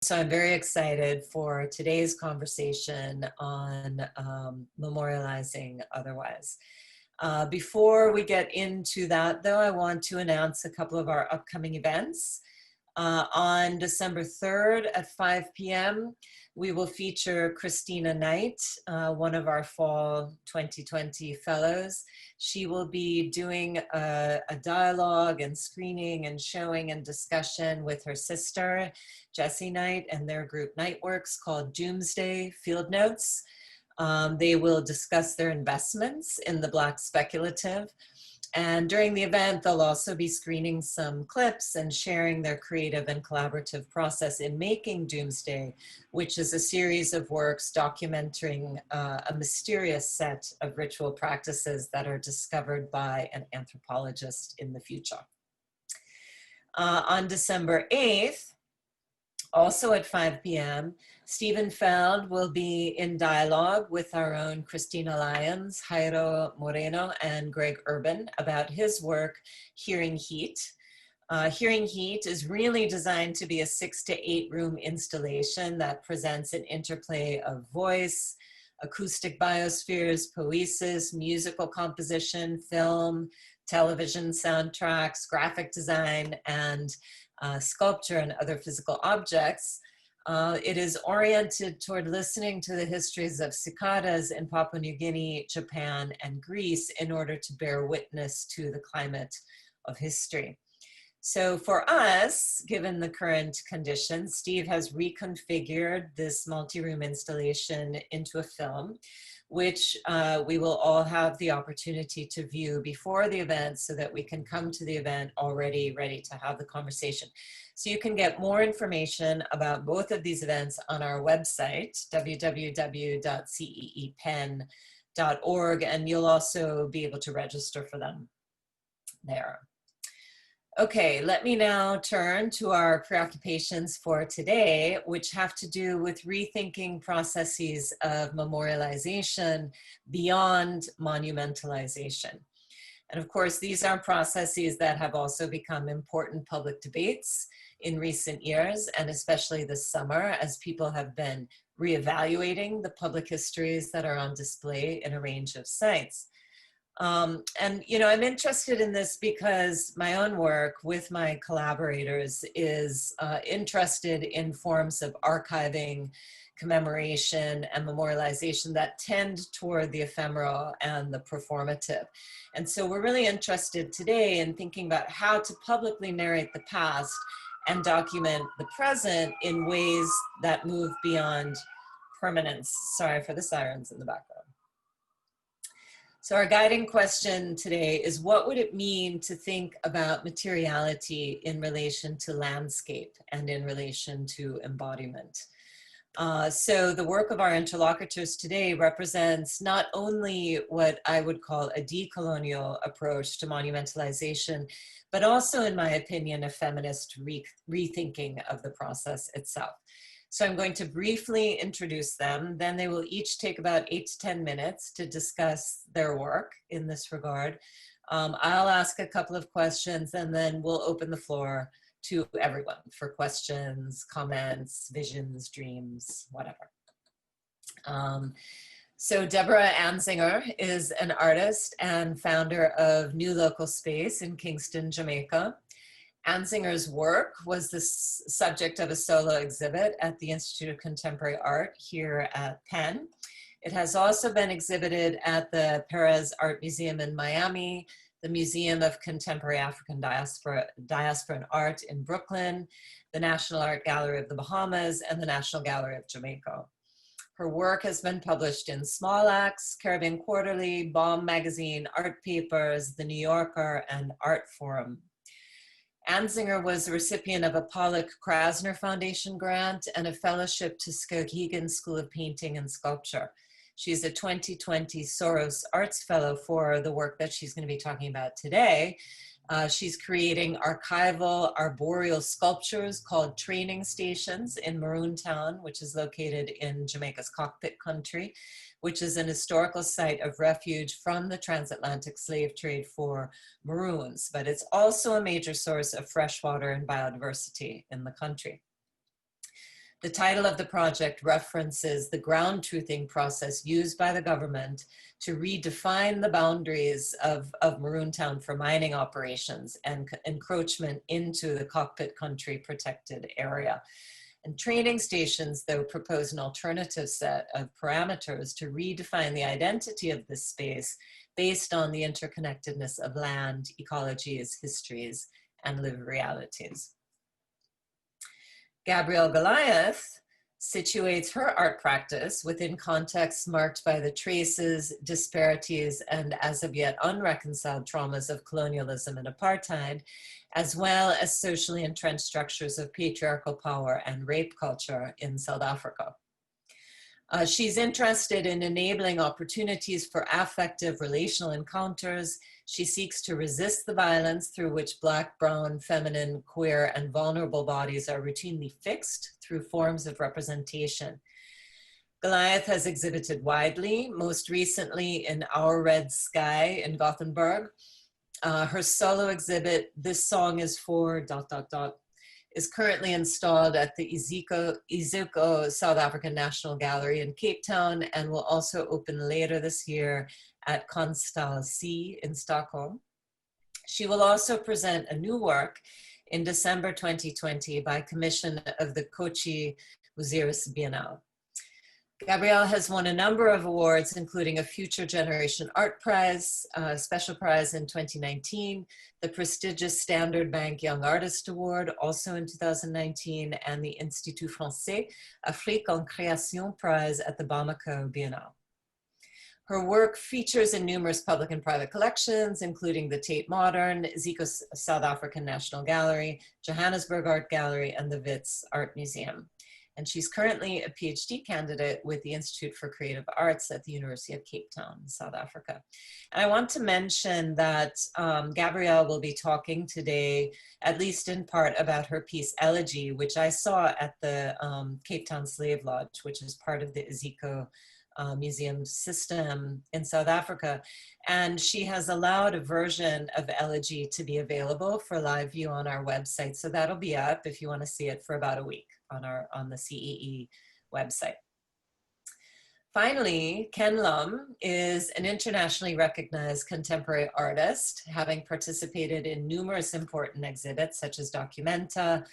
So I'm very excited for today's conversation on memorializing otherwise. Before we get into that, though, I want to announce a couple of our upcoming events. On December 3rd at 5 p.m., we will feature Christina Knight, one of our fall 2020 fellows. She will be doing a dialogue and screening and showing and discussion with her sister, Jessie Knight, and their group Nightworks called Doomsday Field Notes. They will discuss their investments in the Black speculative. And during the event, they'll also be screening some clips and sharing their creative and collaborative process in making Doomsday, which is a series of works documenting a mysterious set of ritual practices that are discovered by an anthropologist in the future. On December 8th, also at 5 p.m., Stephen Feld will be in dialogue with our own Christina Lyons, Jairo Moreno, and Greg Urban about his work, Hearing Heat. Hearing Heat is really designed to be a 6 to 8 room installation that presents an interplay of voice, acoustic biospheres, poesis, musical composition, film, television soundtracks, graphic design, and sculpture and other physical objects. It is oriented toward listening to the histories of cicadas in Papua New Guinea, Japan, and Greece in order to bear witness to the climate of history. So for us, given the current conditions, Steve has reconfigured this multi-room installation into a film, which we will all have the opportunity to view before the event so that we can come to the event already ready to have the conversation. So you can get more information about both of these events on our website, www.ceepen.org, and you'll also be able to register for them there. Okay, let me now turn to our preoccupations for today, which have to do with rethinking processes of memorialization beyond monumentalization. And of course, these are processes that have also become important public debates in recent years, and especially this summer, as people have been reevaluating the public histories that are on display in a range of sites. And, you know, I'm interested in this because my own work with my collaborators is interested in forms of archiving, commemoration, and memorialization that tend toward the ephemeral and the performative. And so we're really interested today in thinking about how to publicly narrate the past and document the present in ways that move beyond permanence. Sorry for the sirens in the background. So our guiding question today is, what would it mean to think about materiality in relation to landscape and in relation to embodiment? So the work of our interlocutors today represents not only what I would call a decolonial approach to monumentalization, but also, in my opinion, a feminist rethinking of the process itself. So I'm going to briefly introduce them, then they will each take about 8 to 10 minutes to discuss their work in this regard. I'll ask a couple of questions and then we'll open the floor to everyone for questions, comments, visions, dreams, whatever. So Deborah Anzinger is an artist and founder of New Local Space in Queenston, Jamaica. Anzinger's work was the subject of a solo exhibit at the Institute of Contemporary Art here at Penn. It has also been exhibited at the Perez Art Museum in Miami, the Museum of Contemporary African Diaspora and Art in Brooklyn, the National Art Gallery of the Bahamas, and the National Gallery of Jamaica. Her work has been published in Small Axe, Caribbean Quarterly, Bomb Magazine, Art Papers, The New Yorker, and Art Forum. Anzinger was a recipient of a Pollock Krasner Foundation grant and a fellowship to Skowhegan School of Painting and Sculpture. She's a 2020 Soros Arts Fellow for the work that she's going to be talking about today. She's creating archival arboreal sculptures called training stations in Maroontown, which is located in Jamaica's Cockpit Country, which is an historical site of refuge from the transatlantic slave trade for Maroons, but it's also a major source of freshwater and biodiversity in the country. The title of the project references the ground truthing process used by the government to redefine the boundaries of Maroontown for mining operations and encroachment into the cockpit country protected area. And training stations, though, propose an alternative set of parameters to redefine the identity of this space based on the interconnectedness of land, ecologies, histories, and lived realities. Gabrielle Goliath situates her art practice within contexts marked by the traces, disparities, and as of yet unreconciled traumas of colonialism and apartheid, as well as socially entrenched structures of patriarchal power and rape culture in South Africa. She's interested in enabling opportunities for affective relational encounters. She seeks to resist the violence through which Black, brown, feminine, queer, and vulnerable bodies are routinely fixed through forms of representation. Goliath has exhibited widely, most recently in Our Red Sky in Gothenburg. Her solo exhibit, This Song is for ... is currently installed at the Izuko South African National Gallery in Cape Town and will also open later this year at Konstal C in Stockholm. She will also present a new work in December 2020 by commission of the Kochi Muziris Biennale. Gabrielle has won a number of awards, including a Future Generation Art Prize, Special Prize in 2019, the prestigious Standard Bank Young Artist Award, also in 2019, and the Institut Français Afrique en Création Prize at the Bamako Biennale. Her work features in numerous public and private collections, including the Tate Modern, Zico South African National Gallery, Johannesburg Art Gallery, and the Wits Art Museum. And she's currently a PhD candidate with the Institute for Creative Arts at the University of Cape Town, South Africa. And I want to mention that Gabrielle will be talking today, at least in part, about her piece Elegy, which I saw at the Cape Town Slave Lodge, which is part of the Iziko museum system in South Africa. And she has allowed a version of Elegy to be available for live view on our website. So that'll be up if you want to see it for about a week on the CEE website. Finally, Ken Lum is an internationally recognized contemporary artist, having participated in numerous important exhibits such as Documenta,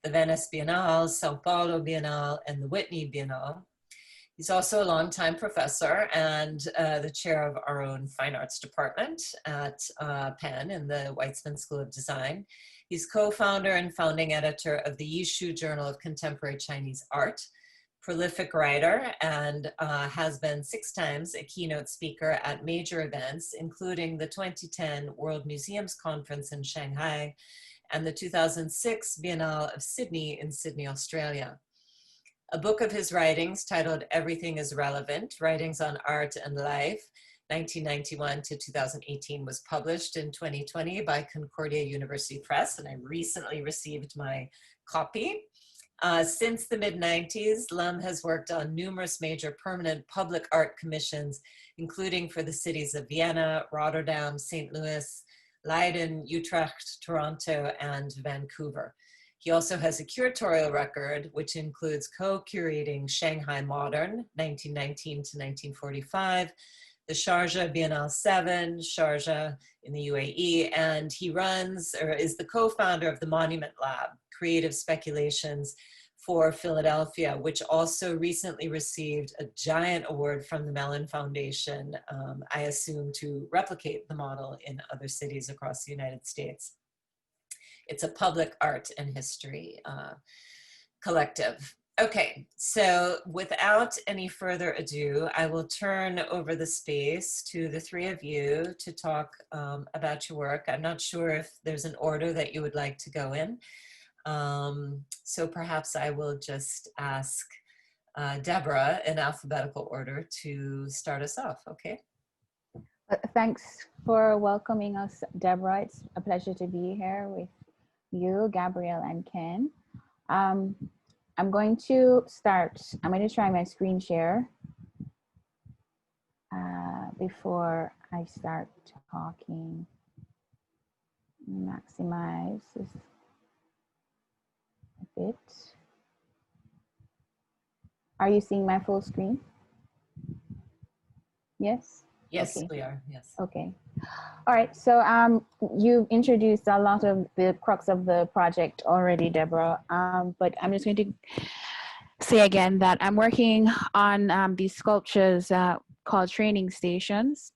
the Venice Biennale, Sao Paulo Biennale, and the Whitney Biennale. He's also a longtime professor and the chair of our own fine arts department at Penn in the Weitzman School of Design. He's co-founder and founding editor of the Yishu Journal of Contemporary Chinese Art, prolific writer, and has been 6 times a keynote speaker at major events, including the 2010 World Museums Conference in Shanghai and the 2006 Biennale of Sydney in Sydney, Australia. A book of his writings titled Everything is Relevant, Writings on Art and Life, 1991 to 2018 was published in 2020 by Concordia University Press, and I recently received my copy. Since the mid-90s, Lum has worked on numerous major permanent public art commissions, including for the cities of Vienna, Rotterdam, St. Louis, Leiden, Utrecht, Toronto, and Vancouver. He also has a curatorial record, which includes co-curating Shanghai Modern, 1919 to 1945, the Sharjah Biennale 7, Sharjah in the UAE, and he runs or is the co-founder of the Monument Lab, Creative Speculations for Philadelphia, which also recently received a giant award from the Mellon Foundation, I assume to replicate the model in other cities across the United States. It's a public art and history collective. Okay, so without any further ado, I will turn over the space to the 3 of you to talk about your work. I'm not sure if there's an order that you would like to go in. So perhaps I will just ask Deborah in alphabetical order to start us off, okay? Thanks for welcoming us, Deborah. It's a pleasure to be here with you, Gabrielle, and Ken. I'm going to start. I'm going to try my screen share before I start talking. Maximize this a bit. Are you seeing my full screen? Yes? Yes, Okay. we are. Yes. Okay. All right. So you've introduced a lot of the crux of the project already, Deborah. But I'm just going to say again that I'm working on these sculptures called training stations,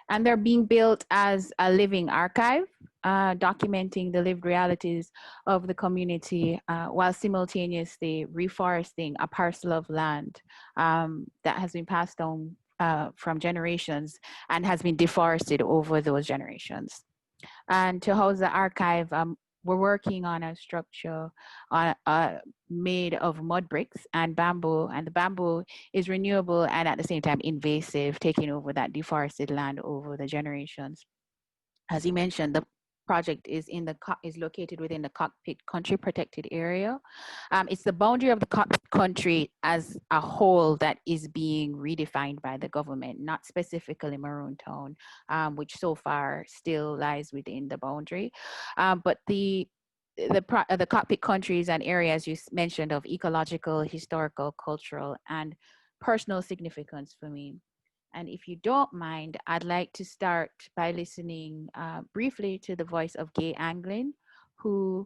and they're being built as a living archive, documenting the lived realities of the community while simultaneously reforesting a parcel of land that has been passed down from generations and has been deforested over those generations. And to house the archive, we're working on a structure made of mud bricks and bamboo, and the bamboo is renewable and at the same time invasive, taking over that deforested land over the generations. As you mentioned, the project is is located within the Cockpit Country Protected Area. It's the boundary of the Cockpit Country as a whole that is being redefined by the government, not specifically Maroon Town, which so far still lies within the boundary. But the Cockpit Country is an area, as you mentioned, of ecological, historical, cultural, and personal significance for me. And if you don't mind, I'd like to start by listening briefly to the voice of Gay Anglin, who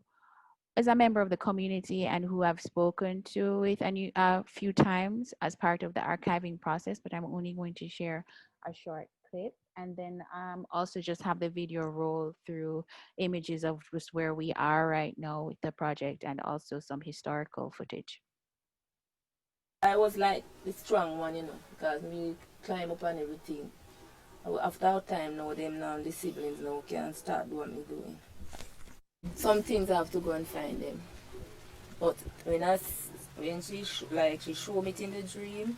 is a member of the community and who I've spoken to with a few times as part of the archiving process, but I'm only going to share a short clip and then also just have the video roll through images of just where we are right now with the project and also some historical footage. I was like the strong one, because me climb up and everything. After our time now, the siblings now can start doing what me doing. Some things I have to go and find them. But when she showed me it in the dream,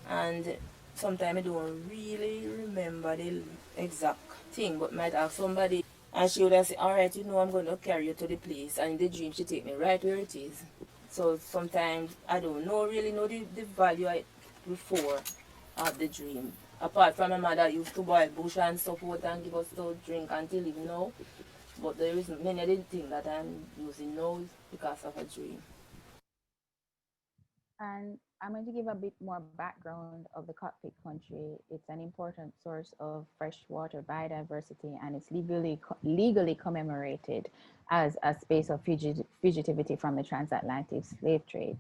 and sometimes I don't really remember the exact thing, but might have somebody, and she would have said, all right, I'm going to carry you to the place, and in the dream she take me right where it is. So sometimes I don't really know the value before of the dream. Apart from my mother used to boil bush and support and give us to drink until even now. But there is many other things that I'm using now because of a dream. And I'm going to give a bit more background of the Cockpit Country. It's an important source of freshwater biodiversity, and it's legally commemorated as a space of fugitivity from the transatlantic slave trade.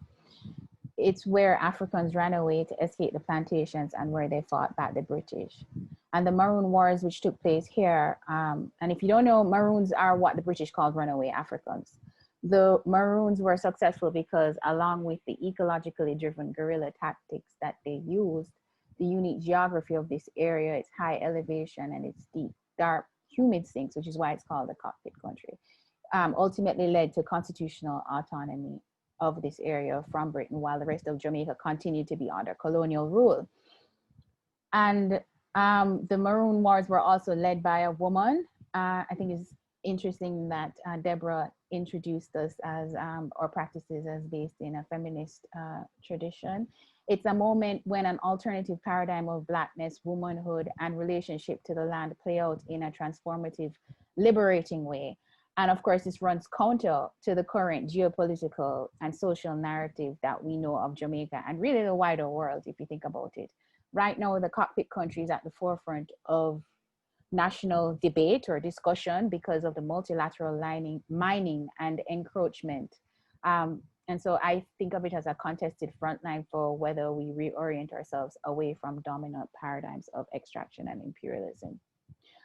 It's where Africans ran away to escape the plantations and where they fought back the British. And the Maroon Wars, which took place here, and if you don't know, Maroons are what the British called runaway Africans. The Maroons were successful because, along with the ecologically driven guerrilla tactics that they used, the unique geography of this area, its high elevation and its deep, dark, humid sinks, which is why it's called the Cockpit Country, ultimately led to constitutional autonomy of this area from Britain, while the rest of Jamaica continued to be under colonial rule. And the Maroon Wars were also led by a woman. I think it's interesting that Deborah introduced us as, or practices as based in a feminist tradition. It's a moment when an alternative paradigm of Blackness, womanhood, and relationship to the land play out in a transformative, liberating way. And of course, this runs counter to the current geopolitical and social narrative that we know of Jamaica and really the wider world, if you think about it. Right now, the Cockpit Country is at the forefront of national debate or discussion because of the multilateral mining and encroachment. And so I think of it as a contested frontline for whether we reorient ourselves away from dominant paradigms of extraction and imperialism.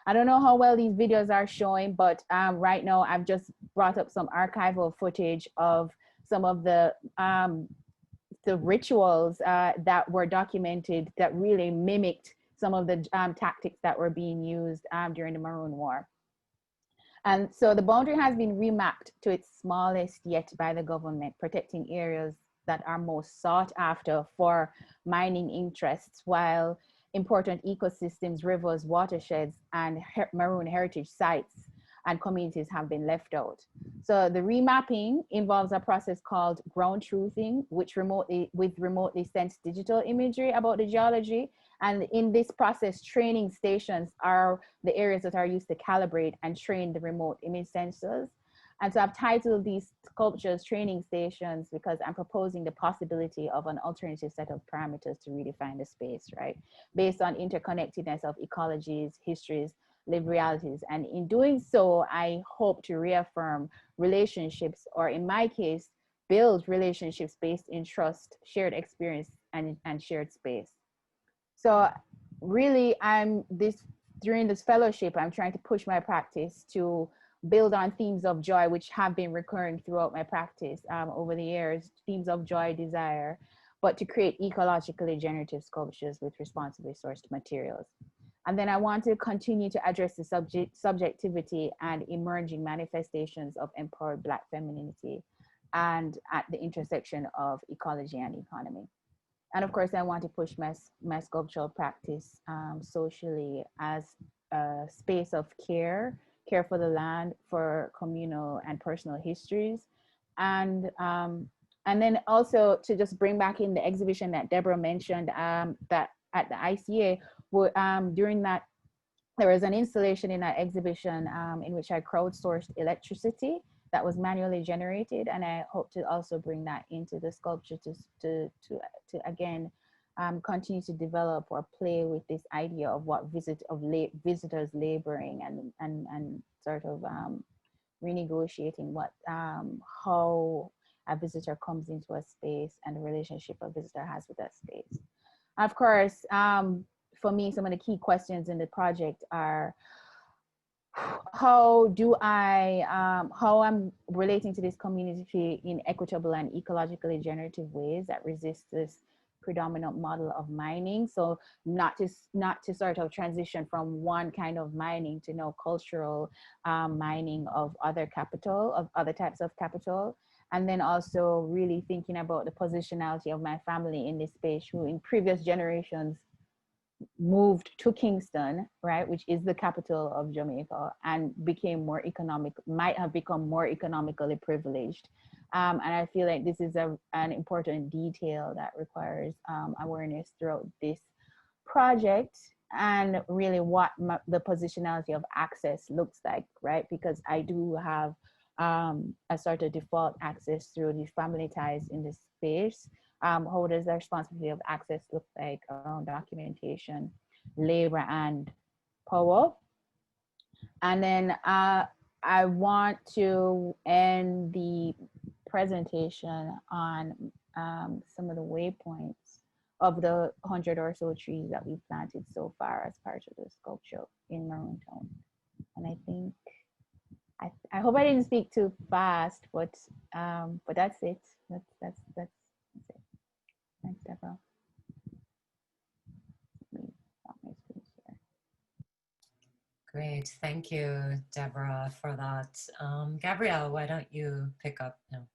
I don't know how well these videos are showing, but right now I've just brought up some archival footage of some of the rituals that were documented that really mimicked some of the tactics that were being used during the Maroon War. And so the boundary has been remapped to its smallest yet by the government, protecting areas that are most sought after for mining interests, while important ecosystems, rivers, watersheds, and Maroon heritage sites and communities have been left out. So the remapping involves a process called ground truthing, which remotely sensed digital imagery about the geology. And in this process, training stations are the areas that are used to calibrate and train the remote image sensors. And so I've titled these sculptures training stations because I'm proposing the possibility of an alternative set of parameters to redefine the space, right? Based on interconnectedness of ecologies, histories, lived realities. And in doing so, I hope to reaffirm relationships, or in my case, build relationships based in trust, shared experience, and shared space. So really, during this fellowship, I'm trying to push my practice to build on themes of joy, which have been recurring throughout my practice over the years, themes of joy, desire, but to create ecologically generative sculptures with responsibly sourced materials. And then I want to continue to address the subjectivity and emerging manifestations of empowered Black femininity, and at the intersection of ecology and economy. And of course, I want to push my sculptural practice socially as a space of care for the land, for communal and personal histories. And then also to just bring back in the exhibition that Deborah mentioned, that at the ICA, during that, there was an installation in that exhibition in which I crowdsourced electricity that was manually generated, and I hope to also bring that into the sculpture to again continue to develop or play with this idea of what visitors laboring and sort of renegotiating what how a visitor comes into a space and the relationship a visitor has with that space. Of course, for me, some of the key questions in the project are how I'm relating to this community in equitable and ecologically generative ways that resist this predominant model of mining. So not to sort of transition from one kind of mining to no cultural mining of other types of capital. And then also really thinking about the positionality of my family in this space, who in previous generations moved to Kingston, right, which is the capital of Jamaica, and might have become more economically privileged. And I feel like this is an important detail that requires awareness throughout this project, and really what the positionality of access looks like, right? Because I do have a sort of default access through the family ties in this space. How does the responsibility of access look like around documentation, labor, and power? And then I want to end the presentation on some of the waypoints of the 100 or so trees that we've planted so far as part of the sculpture in Maroon Town. And I think, I hope I didn't speak too fast, but that's it. That's it. Thanks, Deborah. Great, thank you, Deborah, for that. Gabrielle, why don't you pick up now?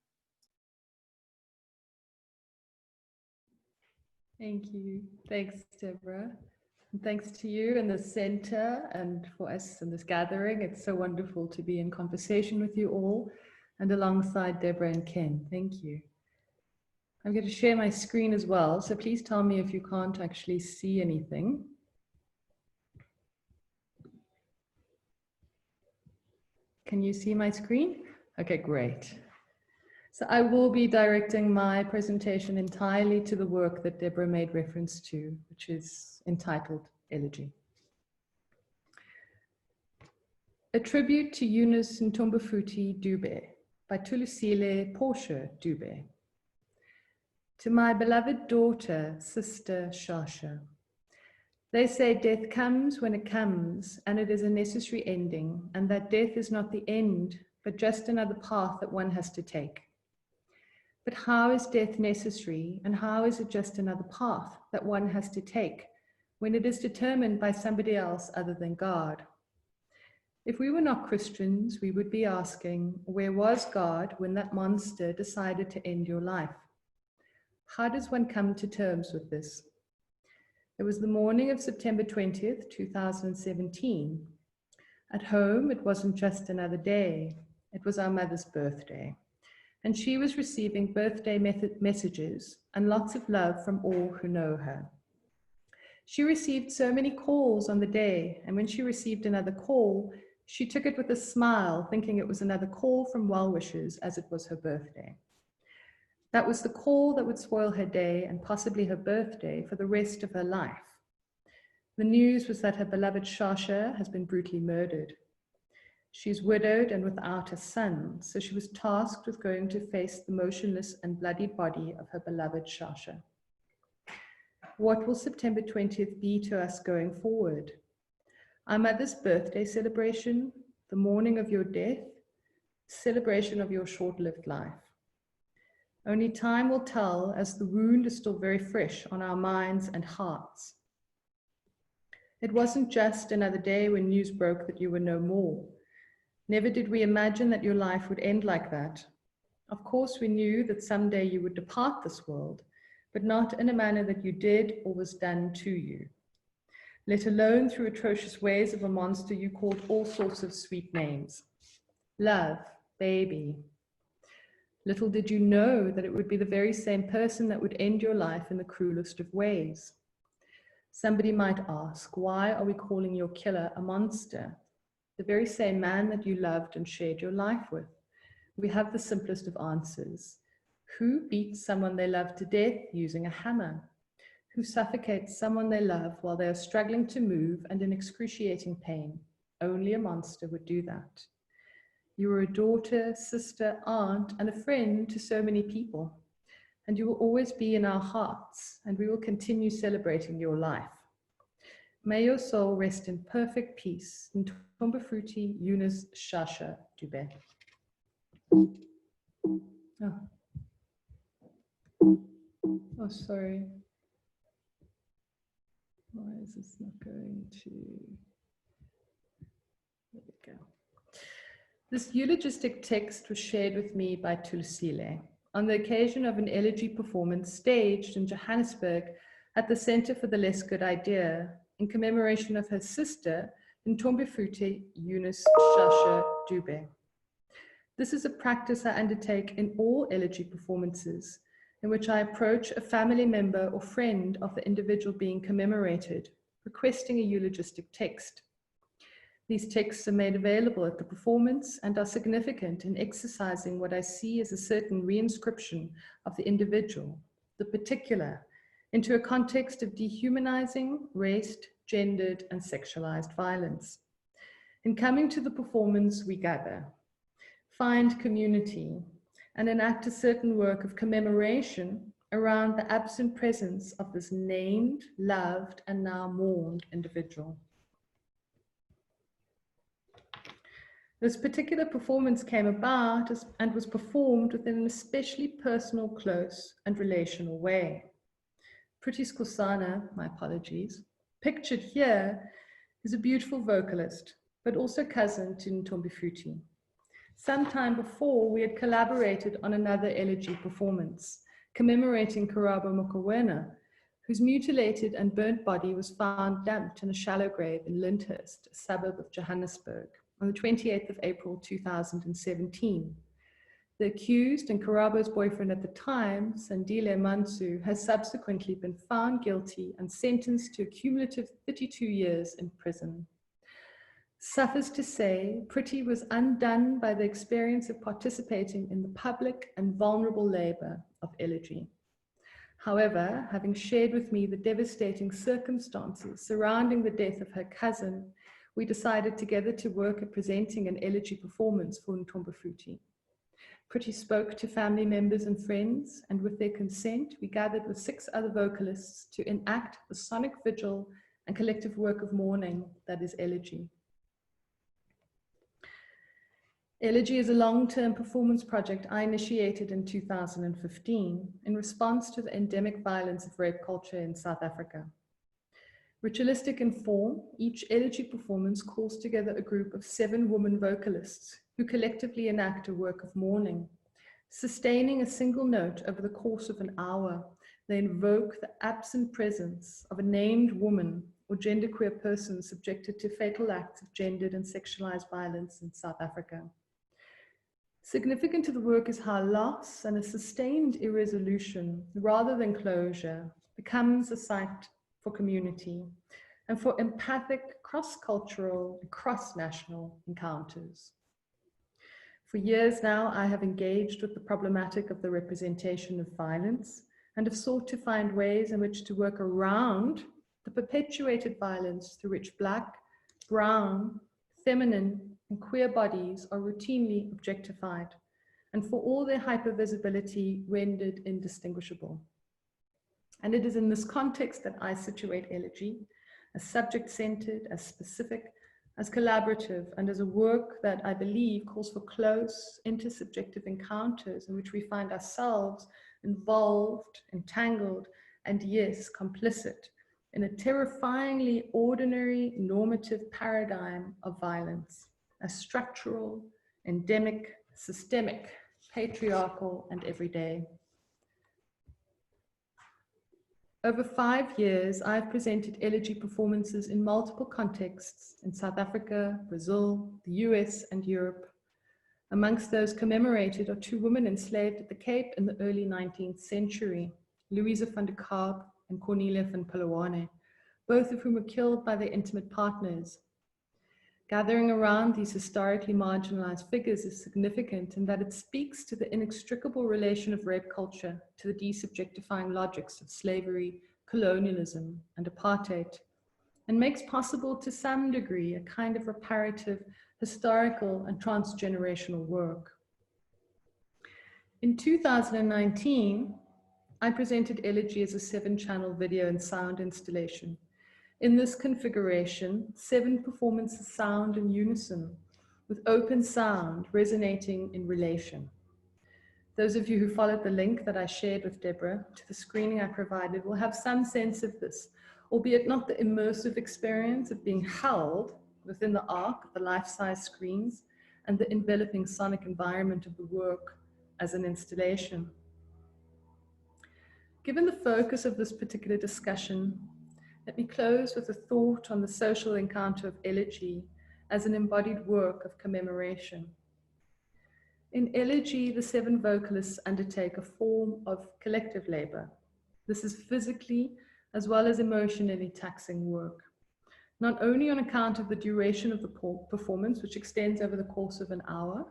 Thank you. Thanks, Deborah. And thanks to you and the center and for us in this gathering. It's so wonderful to be in conversation with you all and alongside Deborah and Ken. Thank you. I'm going to share my screen as well, so please tell me if you can't actually see anything. Can you see my screen? Okay, great. So I will be directing my presentation entirely to the work that Deborah made reference to, which is entitled Elegy. A tribute to Eunice Ntombafuti Dube by Tulusile Portia Dube. To my beloved daughter, Sister Shasha. They say death comes when it comes, and it is a necessary ending, and that death is not the end, but just another path that one has to take. But how is death necessary, and how is it just another path that one has to take when it is determined by somebody else other than God? If we were not Christians, we would be asking, where was God when that monster decided to end your life? How does one come to terms with this? It was the morning of September 20th, 2017. At home, it wasn't just another day. It was our mother's birthday. And she was receiving birthday messages and lots of love from all who know her. She received so many calls on the day, and when she received another call, She took it with a smile, thinking it was another call from well-wishers as it was her birthday. That was the call that would spoil her day and possibly her birthday for the rest of her life. The news was that her beloved Shasha has been brutally murdered. She's widowed and without a son, so she was tasked with going to face the motionless and bloodied body of her beloved Shasha. What will September 20th be to us going forward? Our mother's birthday celebration, the morning of your death, celebration of your short-lived life. Only time will tell, as the wound is still very fresh on our minds and hearts. It wasn't just another day when news broke that you were no more. Never did we imagine that your life would end like that. Of course, we knew that someday you would depart this world, but not in a manner that you did or was done to you, let alone through atrocious ways of a monster you called all sorts of sweet names. Love, baby. Little did you know that it would be the very same person that would end your life in the cruelest of ways. Somebody might ask, why are we calling your killer a monster? The very same man that you loved and shared your life with. We have the simplest of answers. Who beats someone they love to death using a hammer? Who suffocates someone they love while they are struggling to move and in excruciating pain? Only a monster would do that. You were a daughter, sister, aunt, and a friend to so many people, and you will always be in our hearts, and we will continue celebrating your life. May your soul rest in perfect peace. Ntombi Fruti Eunice Shasha Dube. Oh, sorry. Why is this not going to? There we go. This eulogistic text was shared with me by Tulusile on the occasion of an elegy performance staged in Johannesburg at the Center for the Less Good Idea in commemoration of her sister, Ntombi Fruti Eunice Shasha Dube. This is a practice I undertake in all elegy performances, in which I approach a family member or friend of the individual being commemorated, requesting a eulogistic text. These texts are made available at the performance and are significant in exercising what I see as a certain reinscription of the individual, the particular, into a context of dehumanizing, raced, gendered, and sexualized violence. In coming to the performance, we gather, find community, and enact a certain work of commemoration around the absent presence of this named, loved, and now mourned individual. This particular performance came about and was performed within an especially personal, close, and relational way. Pretty Skosana, my apologies, pictured here is a beautiful vocalist, but also cousin to Ntombi Fruti. Sometime before, we had collaborated on another elegy performance, commemorating Karabo Mokowena, whose mutilated and burnt body was found dumped in a shallow grave in Lyndhurst, a suburb of Johannesburg, on the 28th of April 2017. The accused and Karabo's boyfriend at the time, Sandile Mansu, has subsequently been found guilty and sentenced to a cumulative 32 years in prison. Suffice to say, Pretty was undone by the experience of participating in the public and vulnerable labor of elegy. However, having shared with me the devastating circumstances surrounding the death of her cousin, we decided together to work at presenting an elegy performance for Ntombi Fruti. Pretty spoke to family members and friends, and with their consent, we gathered with 6 other vocalists to enact the sonic vigil and collective work of mourning that is elegy. Elegy is a long-term performance project I initiated in 2015 in response to the endemic violence of rape culture in South Africa. Ritualistic in form, each elegy performance calls together a group of 7 women vocalists who collectively enact a work of mourning. Sustaining a single note over the course of an hour, they invoke the absent presence of a named woman or genderqueer person subjected to fatal acts of gendered and sexualized violence in South Africa. Significant to the work is how loss and a sustained irresolution, rather than closure, becomes a site for community, and for empathic, cross-cultural, and cross-national encounters. For years now, I have engaged with the problematic of the representation of violence and have sought to find ways in which to work around the perpetuated violence through which Black, brown, feminine, and queer bodies are routinely objectified, and for all their hypervisibility rendered indistinguishable. And it is in this context that I situate Elegy as subject-centered, as specific, as collaborative, and as a work that I believe calls for close, intersubjective encounters in which we find ourselves involved, entangled, and yes, complicit in a terrifyingly ordinary normative paradigm of violence, as structural, endemic, systemic, patriarchal, and everyday. Over 5 years, I've presented Elegy performances in multiple contexts in South Africa, Brazil, the US, and Europe. Amongst those commemorated are 2 women enslaved at the Cape in the early 19th century, Louisa van der Kaap and Cornelia van Pilowane, both of whom were killed by their intimate partners. Gathering around these historically marginalized figures is significant in that it speaks to the inextricable relation of rape culture to the desubjectifying logics of slavery, colonialism, and apartheid, and makes possible to some degree a kind of reparative, historical, and transgenerational work. In 2019, I presented Elegy as a 7-channel video and sound installation. In this configuration, 7 performances sound in unison, with open sound resonating in relation. Those of you who followed the link that I shared with Deborah to the screening I provided will have some sense of this, albeit not the immersive experience of being held within the arc of the life-size screens and the enveloping sonic environment of the work as an installation. Given the focus of this particular discussion, let me close with a thought on the social encounter of Elegy as an embodied work of commemoration. In Elegy, the 7 vocalists undertake a form of collective labor. This is physically as well as emotionally taxing work, not only on account of the duration of the performance, which extends over the course of an hour,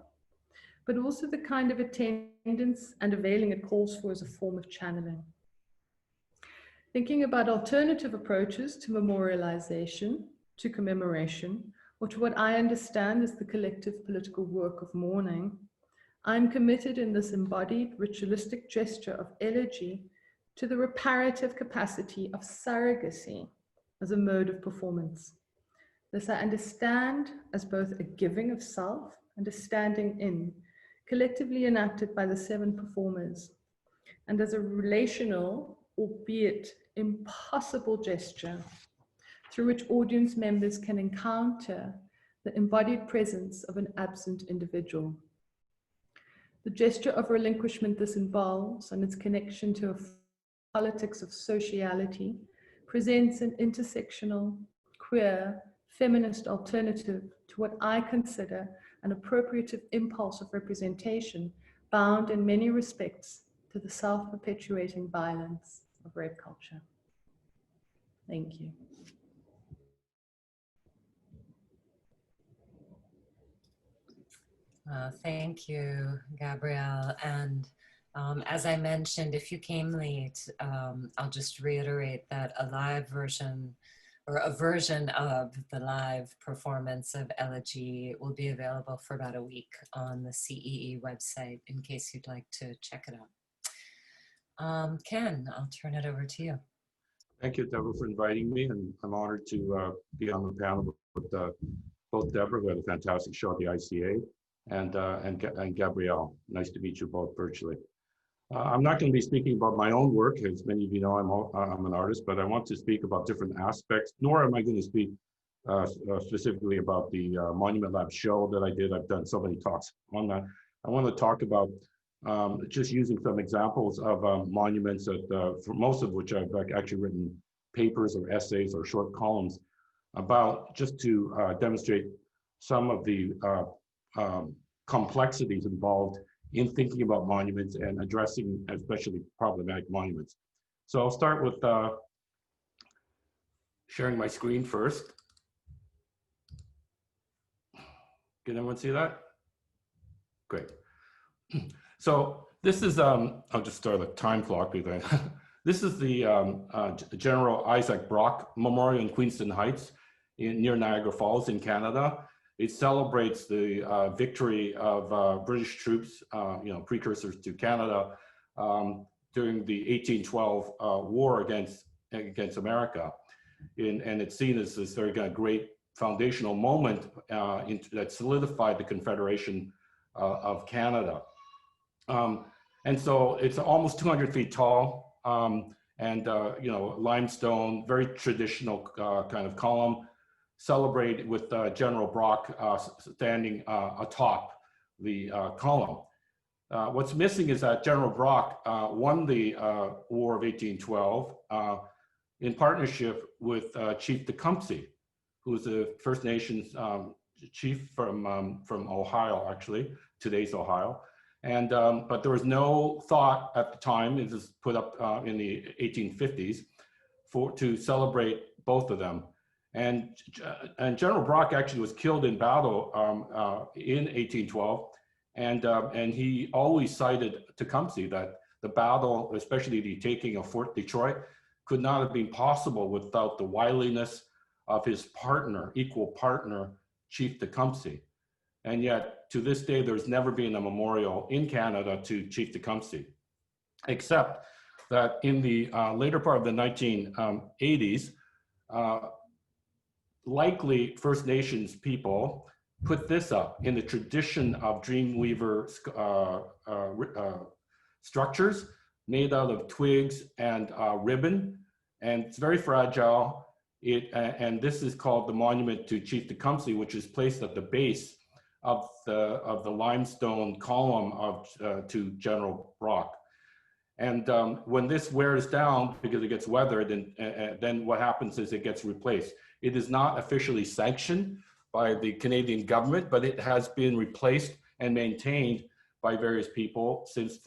but also the kind of attendance and availing it calls for as a form of channeling. Thinking about alternative approaches to memorialization, to commemoration, or to what I understand as the collective political work of mourning, I'm committed in this embodied ritualistic gesture of Elegy to the reparative capacity of surrogacy as a mode of performance. This I understand as both a giving of self and a standing in, collectively enacted by the 7 performers, and as a relational, albeit impossible gesture through which audience members can encounter the embodied presence of an absent individual. The gesture of relinquishment this involves and its connection to a politics of sociality presents an intersectional, queer, feminist alternative to what I consider an appropriative impulse of representation bound in many respects to the self-perpetuating violence of rape culture. Thank you. Thank you, Gabrielle. And as I mentioned, if you came late, I'll just reiterate that a live version or a version of the live performance of Elegy will be available for about a week on the CEE website in case you'd like to check it out. Ken, I'll turn it over to you. Thank you, Deborah, for inviting me, and I'm honored to be on the panel with both Deborah, who had a fantastic show at the ICA, and Gabrielle. Nice to meet you both virtually. I'm not going to be speaking about my own work, as many of you know I'm an artist, but I want to speak about different aspects, nor am I going to speak specifically about the Monument Lab show that I did. I've done so many talks on that. I want to talk about just using some examples of monuments that, for most of which I've actually written papers or essays or short columns about, just to demonstrate some of the complexities involved in thinking about monuments and addressing especially problematic monuments. So I'll start with sharing my screen first. Can everyone see that? Great. So this is, I'll just start the time clock. This is the General Isaac Brock Memorial in Queenston Heights near Niagara Falls in Canada. It celebrates the victory of British troops, precursors to Canada, during the 1812 war against America. And it's seen as this very kind of great foundational moment that solidified the Confederation of Canada. And so it's almost 200 feet tall, limestone, very traditional kind of column, celebrated with General Brock standing atop the column. What's missing is that General Brock won the War of 1812 in partnership with Chief Tecumseh, who was a First Nations chief from Ohio, actually, today's Ohio. And but there was no thought at the time, it was put up in the 1850s, to celebrate both of them. And General Brock actually was killed in battle in 1812, and he always cited Tecumseh that the battle, especially the taking of Fort Detroit, could not have been possible without the wiliness of his partner, equal partner, Chief Tecumseh. And yet, to this day, there's never been a memorial in Canada to Chief Tecumseh, except that in the later part of the 1980s, likely First Nations people put this up in the tradition of Dreamweaver structures made out of twigs and ribbon, and it's very fragile. And this is called the monument to Chief Tecumseh, which is placed at the base of the limestone column to General Brock. And when this wears down because it gets weathered, and then what happens is it gets replaced. It is not officially sanctioned by the Canadian government, but it has been replaced and maintained by various people since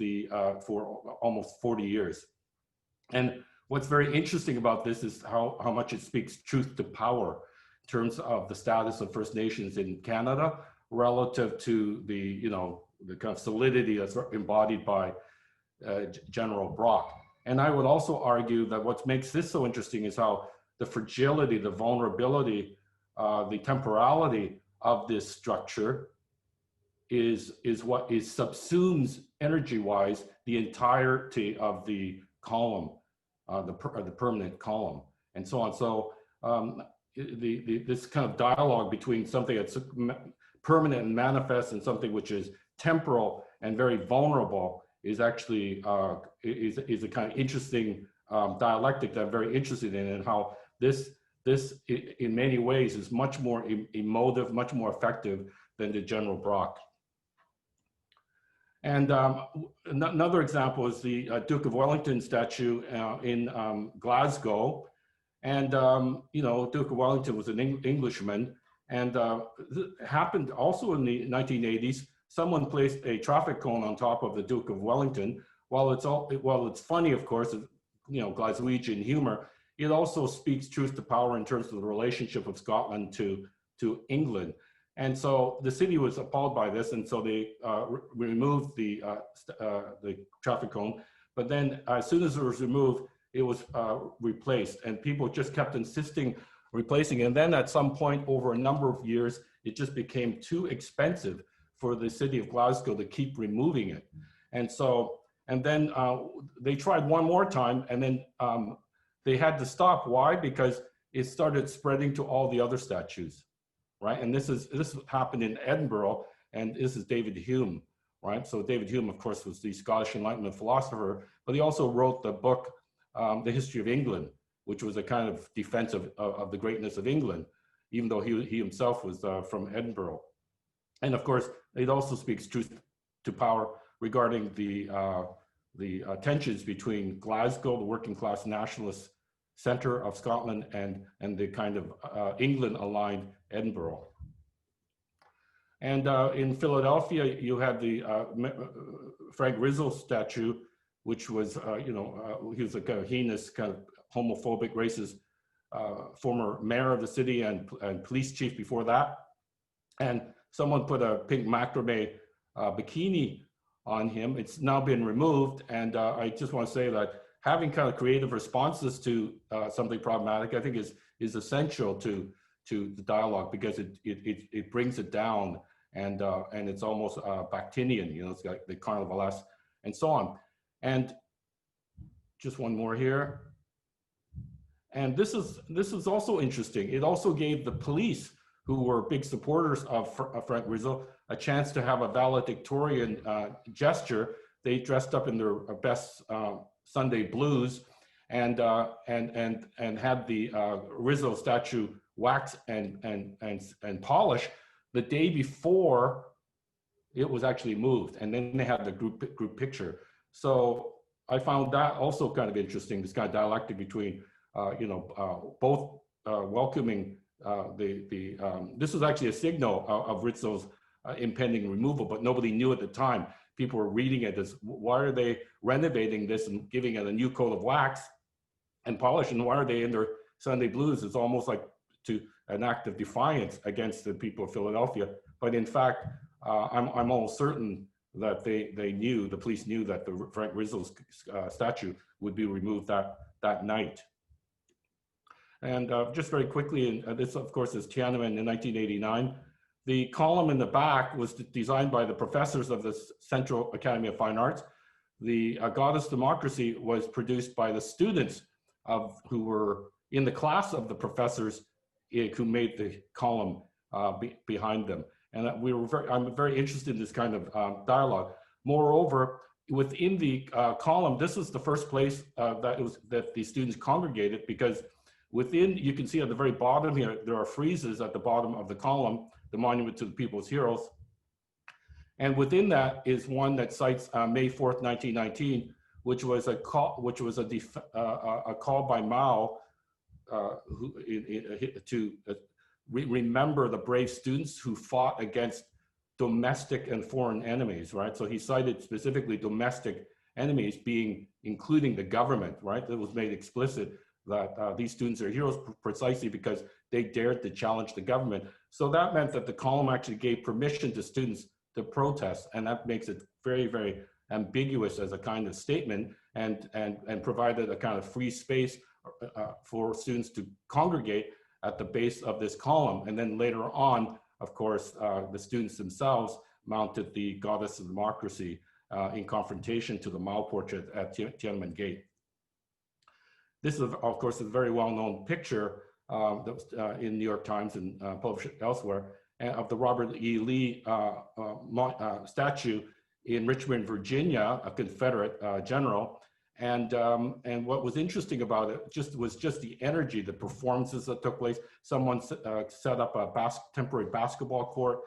for almost 40 years. And what's very interesting about this is how much it speaks truth to power in terms of the status of First Nations in Canada relative to the kind of solidity that's embodied by General Brock. And I would also argue that what makes this so interesting is how the fragility, the vulnerability, the temporality of this structure is what subsumes energy-wise the entirety of the column, the permanent column, and so on. So this kind of dialogue between something that's permanent and manifest and something which is temporal and very vulnerable is actually is a kind of interesting dialectic that I'm very interested in, and how this in many ways is much more emotive, much more effective than the General Brock. And another example is the Duke of Wellington statue in Glasgow. And Duke of Wellington was an Englishman, and it happened also in the 1980s. Someone placed a traffic cone on top of the Duke of Wellington. While it's funny, of course, Glaswegian humor, it also speaks truth to power in terms of the relationship of Scotland to England. And so the city was appalled by this, and so they removed the traffic cone. But then as soon as it was removed, it was replaced, and people just kept insisting replacing it. And then at some point over a number of years, it just became too expensive for the city of Glasgow to keep removing it. And so, and then they tried one more time, and then they had to stop. Why? Because it started spreading to all the other statues, right? And this happened in Edinburgh, and this is David Hume, right? So David Hume, of course, was the Scottish Enlightenment philosopher, but he also wrote the book, The History of England, which was a kind of defense of the greatness of England, even though he himself was from Edinburgh. And of course, it also speaks truth to power regarding the tensions between Glasgow, the working class nationalist center of Scotland, and the kind of England-aligned Edinburgh. And in Philadelphia, you had the Frank Rizzo statue, which was, he was a kind of heinous, kind of homophobic, racist former mayor of the city and police chief before that. And someone put a pink macrame bikini on him. It's now been removed. And I just want to say that having kind of creative responses to something problematic, I think is essential to the dialogue, because it brings it down, and it's almost Bakhtinian, you know, it's like the carnivalesque and so on. And just one more here. And this is also interesting. It also gave the police, who were big supporters of Frank Rizzo, a chance to have a valedictorian gesture. They dressed up in their best Sunday blues, and had the Rizzo statue waxed and polished the day before it was actually moved, and then they had the group picture. So I found that also kind of interesting. This kind of dialectic between both welcoming this was actually a signal of Rizzo's impending removal, but nobody knew at the time. People were reading it as, why are they renovating this and giving it a new coat of wax and polish, and why are they in their Sunday blues? It's almost like an act of defiance against the people of Philadelphia. But in fact, I'm almost certain that they knew, the police knew, that the Frank Rizzo's statue would be removed that night. And just very quickly, and this of course is Tiananmen in 1989. The column in the back was designed by the professors of the Central Academy of Fine Arts. The Goddess Democracy was produced by the students who were in the class of the professors who made the column behind them. And I'm very interested in this kind of dialogue. Moreover, within the column, this was the first place that the students congregated, because within, you can see at the very bottom here, there are friezes at the bottom of the column, the monument to the people's heroes. And within that is one that cites May 4th, 1919, which was a call by Mao to remember the brave students who fought against domestic and foreign enemies, right? So he cited specifically domestic enemies, including the government, right? That was made explicit that these students are heroes precisely because they dared to challenge the government. So that meant that the column actually gave permission to students to protest, and that makes it very, very ambiguous as a kind of statement, and provided a kind of free space for students to congregate at the base of this column. And then later on, of course, the students themselves mounted the Goddess of Democracy in confrontation to the Mao portrait at Tiananmen Gate. This is, of course, a very well-known picture that was in New York Times and published elsewhere, of the Robert E. Lee statue in Richmond, Virginia, a Confederate general. And what was interesting about it was just the energy, the performances that took place. Someone set up a temporary basketball court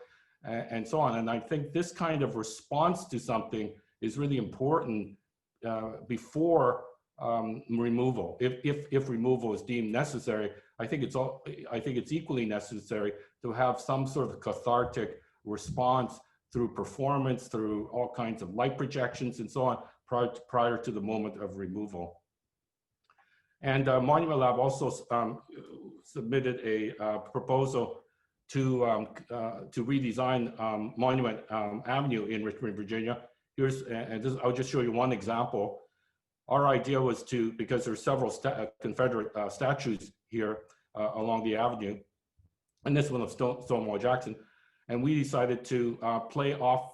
and so on. And I think this kind of response to something is really important before removal. If removal is deemed necessary, I think it's equally necessary to have some sort of cathartic response through performance, through all kinds of light projections and so on, prior to the moment of removal. And Monument Lab also submitted a proposal to redesign Monument Avenue in Richmond, Virginia. I'll just show you one example. Our idea was because there's several Confederate statues here along the avenue, and this one of Stonewall Jackson, and we decided to play off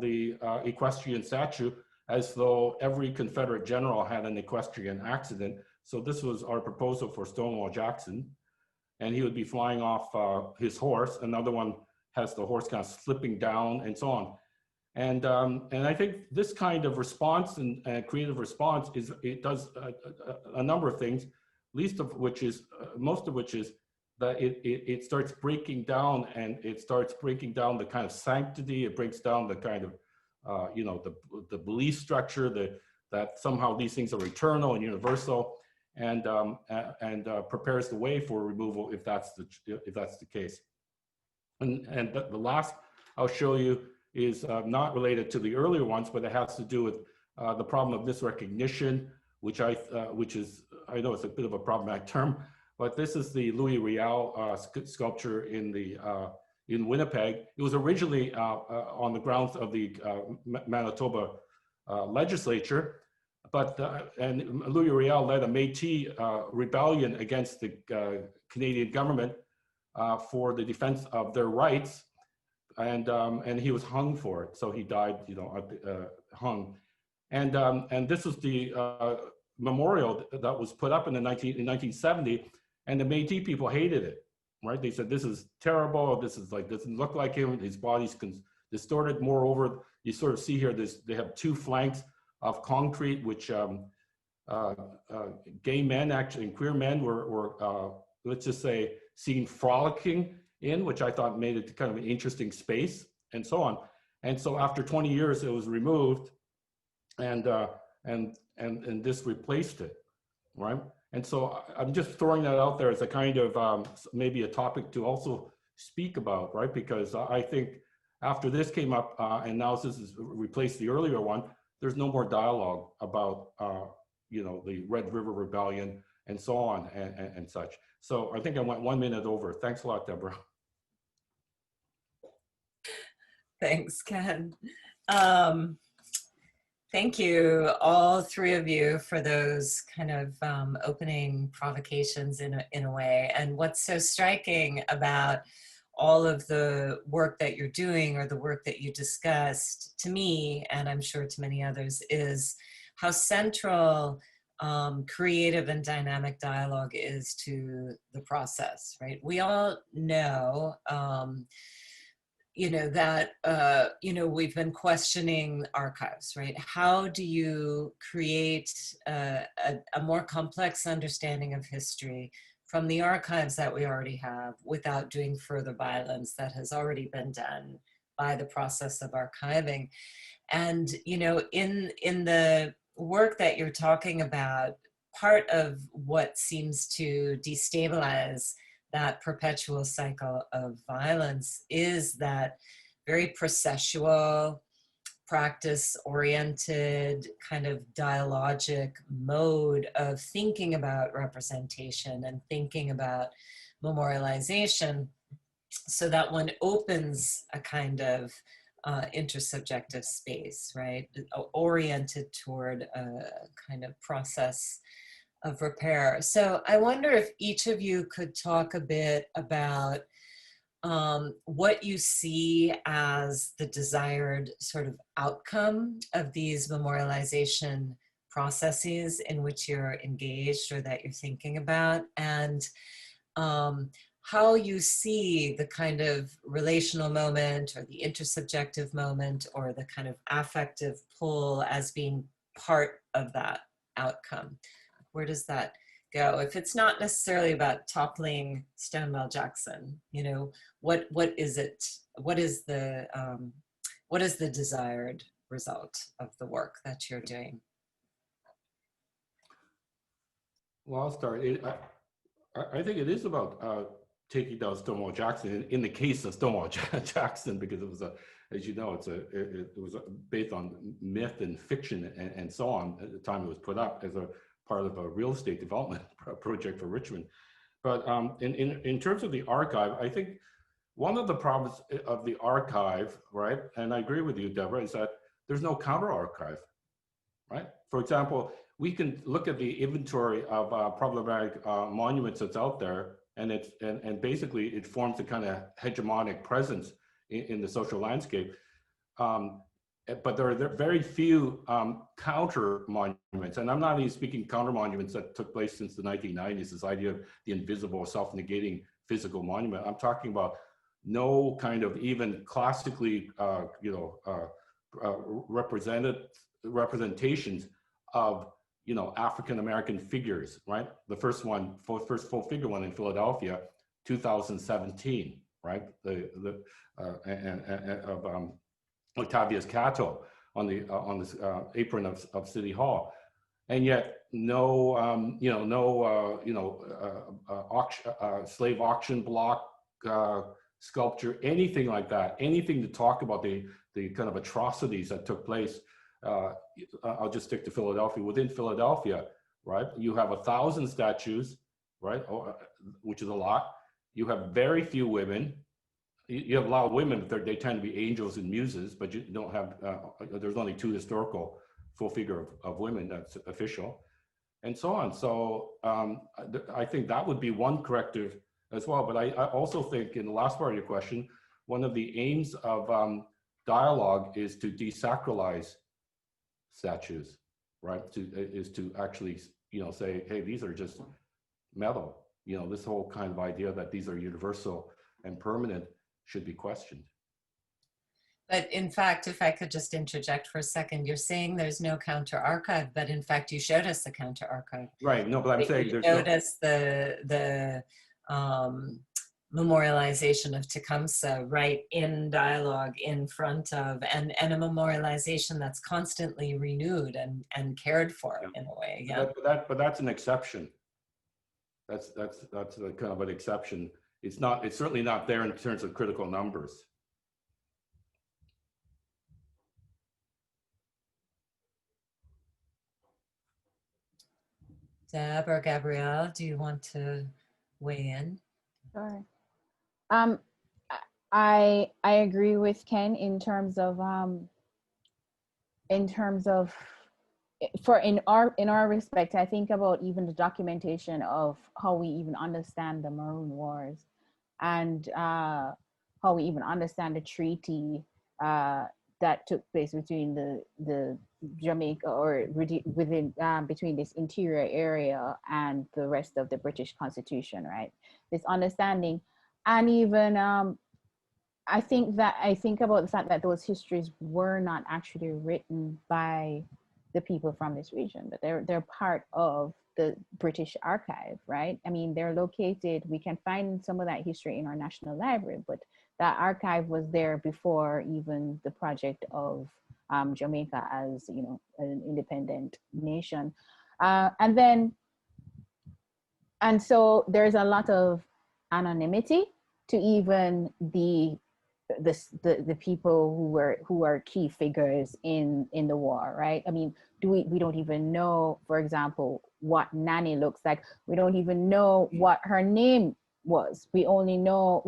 the equestrian statue as though every Confederate general had an equestrian accident. So this was our proposal for Stonewall Jackson, and he would be flying off his horse. Another one has the horse kind of slipping down and so on. And I think this kind of response and creative response it does a number of things, most of which is that it starts breaking down, and it starts breaking down the kind of sanctity. It breaks down the kind of the belief structure that somehow these things are eternal and universal, and prepares the way for removal if that's the case. And the last I'll show you is not related to the earlier ones, but it has to do with the problem of misrecognition, which I know it's a bit of a problematic term, but this is the Louis Riel sculpture in Winnipeg. It was originally on the grounds of the Manitoba legislature, but and Louis Riel led a Métis rebellion against the Canadian government for the defense of their rights, and he was hung for it. So he died, you know, hung, and this was the memorial that was put up in 1970, and the Métis people hated it. Right? They said, this is terrible. This is like, doesn't look like him. His body's distorted. Moreover, you sort of see here, they have two flanks of concrete, which gay men, actually, and queer men were let's just say, seen frolicking in, which I thought made it kind of an interesting space, and so on. And so after 20 years, it was removed, and this replaced it, right? And so I'm just throwing that out there as a kind of maybe a topic to also speak about, right? Because I think after this came up and now this has replaced the earlier one, there's no more dialogue about, you know, the Red River Rebellion and so on and such. So I think I went 1 minute over. Thanks a lot, Deborah. Thanks, Ken. Thank you, all three of you, for those kind of opening provocations in a way. And what's so striking about all of the work that you're doing, or the work that you discussed, to me, and I'm sure to many others, is how central creative and dynamic dialogue is to the process, right? We all know, you know, that, you know, we've been questioning archives, right? How do you create a more complex understanding of history from the archives that we already have without doing further violence that has already been done by the process of archiving? And, you know, in the work that you're talking about, part of what seems to destabilize that perpetual cycle of violence is that very processual, practice-oriented, kind of dialogic mode of thinking about representation and thinking about memorialization, so that one opens a kind of intersubjective space, right? Oriented toward a kind of process of repair. So I wonder if each of you could talk a bit about what you see as the desired sort of outcome of these memorialization processes in which you're engaged or that you're thinking about, and how you see the kind of relational moment or the intersubjective moment or the kind of affective pull as being part of that outcome. Where does that go? If it's not necessarily about toppling Stonewall Jackson, you know, what is it? What is the desired result of the work that you're doing? Well, I'll start. I think it is about taking down Stonewall Jackson in the case of Stonewall Jackson, because it was as you know, it was based on myth and fiction and so on at the time it was put up as a part of a real estate development project for Richmond. But in terms of the archive, I think one of the problems of the archive, right, and I agree with you, Deborah, is that there's no counter archive, right? For example, we can look at the inventory of problematic monuments that's out there, and basically it forms a kind of hegemonic presence in the social landscape. But there are very few counter monuments, and I'm not even speaking counter monuments that took place since the 1990s, this idea of the invisible, self-negating physical monument. I'm talking about no kind of even classically, representations of, you know, African-American figures, right? The first full figure one in Philadelphia, 2017, right? Of Octavius Cato on this apron of City Hall, and yet no, slave auction block sculpture, anything like that, anything to talk about the kind of atrocities that took place. I'll just stick to Philadelphia. Within Philadelphia, right? You have 1,000 statues, right? Which is a lot. You have very few women. You have a lot of women, but they tend to be angels and muses, but you don't have, there's only 2 historical full figure of women that's official, and so on. So I think that would be one corrective as well. But I also think, in the last part of your question, one of the aims of dialogue is to desacralize statues, right? Is to actually, say, hey, these are just metal. This whole kind of idea that these are universal and permanent should be questioned. But in fact, if I could just interject for a second, you're saying there's no counter archive, but in fact, you showed us the counter archive. Right. No, but I'm saying You there's showed us the memorialization of Tecumseh right in dialogue in front of, and a memorialization that's constantly renewed and cared for in a way. Yeah. But that's an exception. That's a kind of an exception. It's certainly not there in terms of critical numbers. Deb or Gabrielle, do you want to weigh in? Sure. I agree with Ken in terms of in our respect. I think about even the documentation of how we even understand the Maroon Wars, and how we even understand the treaty that took place between the Jamaica, or within between this interior area and the rest of the British Constitution, right? This understanding, and even I think about the fact that those histories were not actually written by the people from this region, but they're part of the British archive, right? I mean, they're located, we can find some of that history in our National Library, but that archive was there before even the project of Jamaica as, an independent nation. And so there's a lot of anonymity to even the people who are key figures in the war, right? I mean, we don't even know, for example, what Nanny looks like. We don't even know what her name was. We only know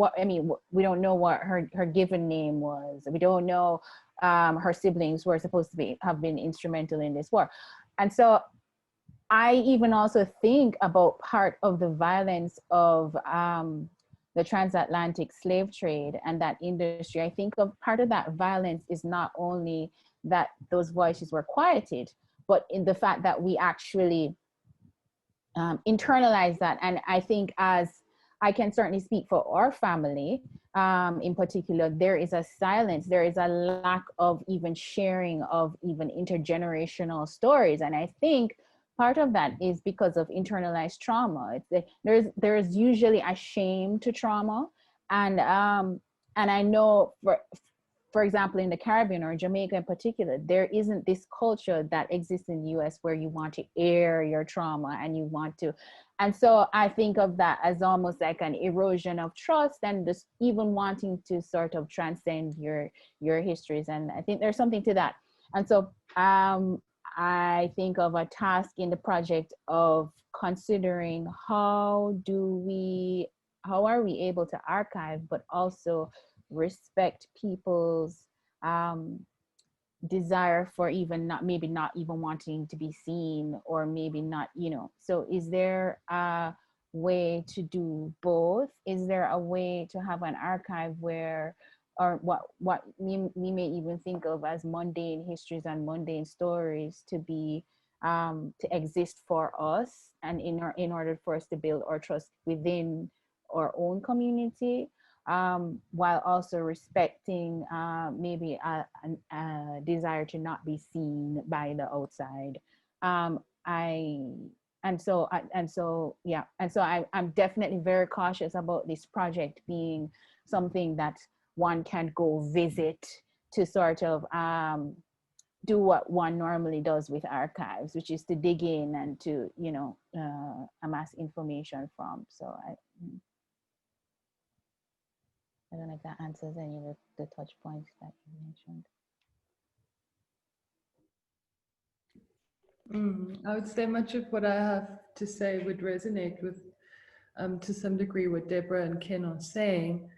we don't know what her given name was. We don't know her siblings were supposed to have been instrumental in this war. And so I even also think about part of the violence of the transatlantic slave trade and that industry. I think of part of that violence is not only that those voices were quieted, but in the fact that we actually internalize that. And I think, as I can certainly speak for our family in particular, there is a silence, there is a lack of even sharing of even intergenerational stories. And I think part of that is because of internalized trauma. There's usually a shame to trauma, and I know for example, in the Caribbean or Jamaica in particular, there isn't this culture that exists in the US where you want to air your trauma and so I think of that as almost like an erosion of trust, and just even wanting to sort of transcend your histories. And I think there's something to that. And so I think of a task in the project of considering how are we able to archive, but also respect people's desire for maybe not even wanting to be seen, or maybe not, so is there a way to do both? Is there a way to have an archive where, or what we may even think of as mundane histories and mundane stories to be to exist for us, and in order for us to build our trust within our own community, while also respecting maybe a desire to not be seen by the outside. I'm definitely very cautious about this project being something that one can go visit to sort of do what one normally does with archives, which is to dig in and to amass information from. So I don't know if that answers any of the touch points that you mentioned. I would say much of what I have to say would resonate with to some degree what Deborah and Ken are saying.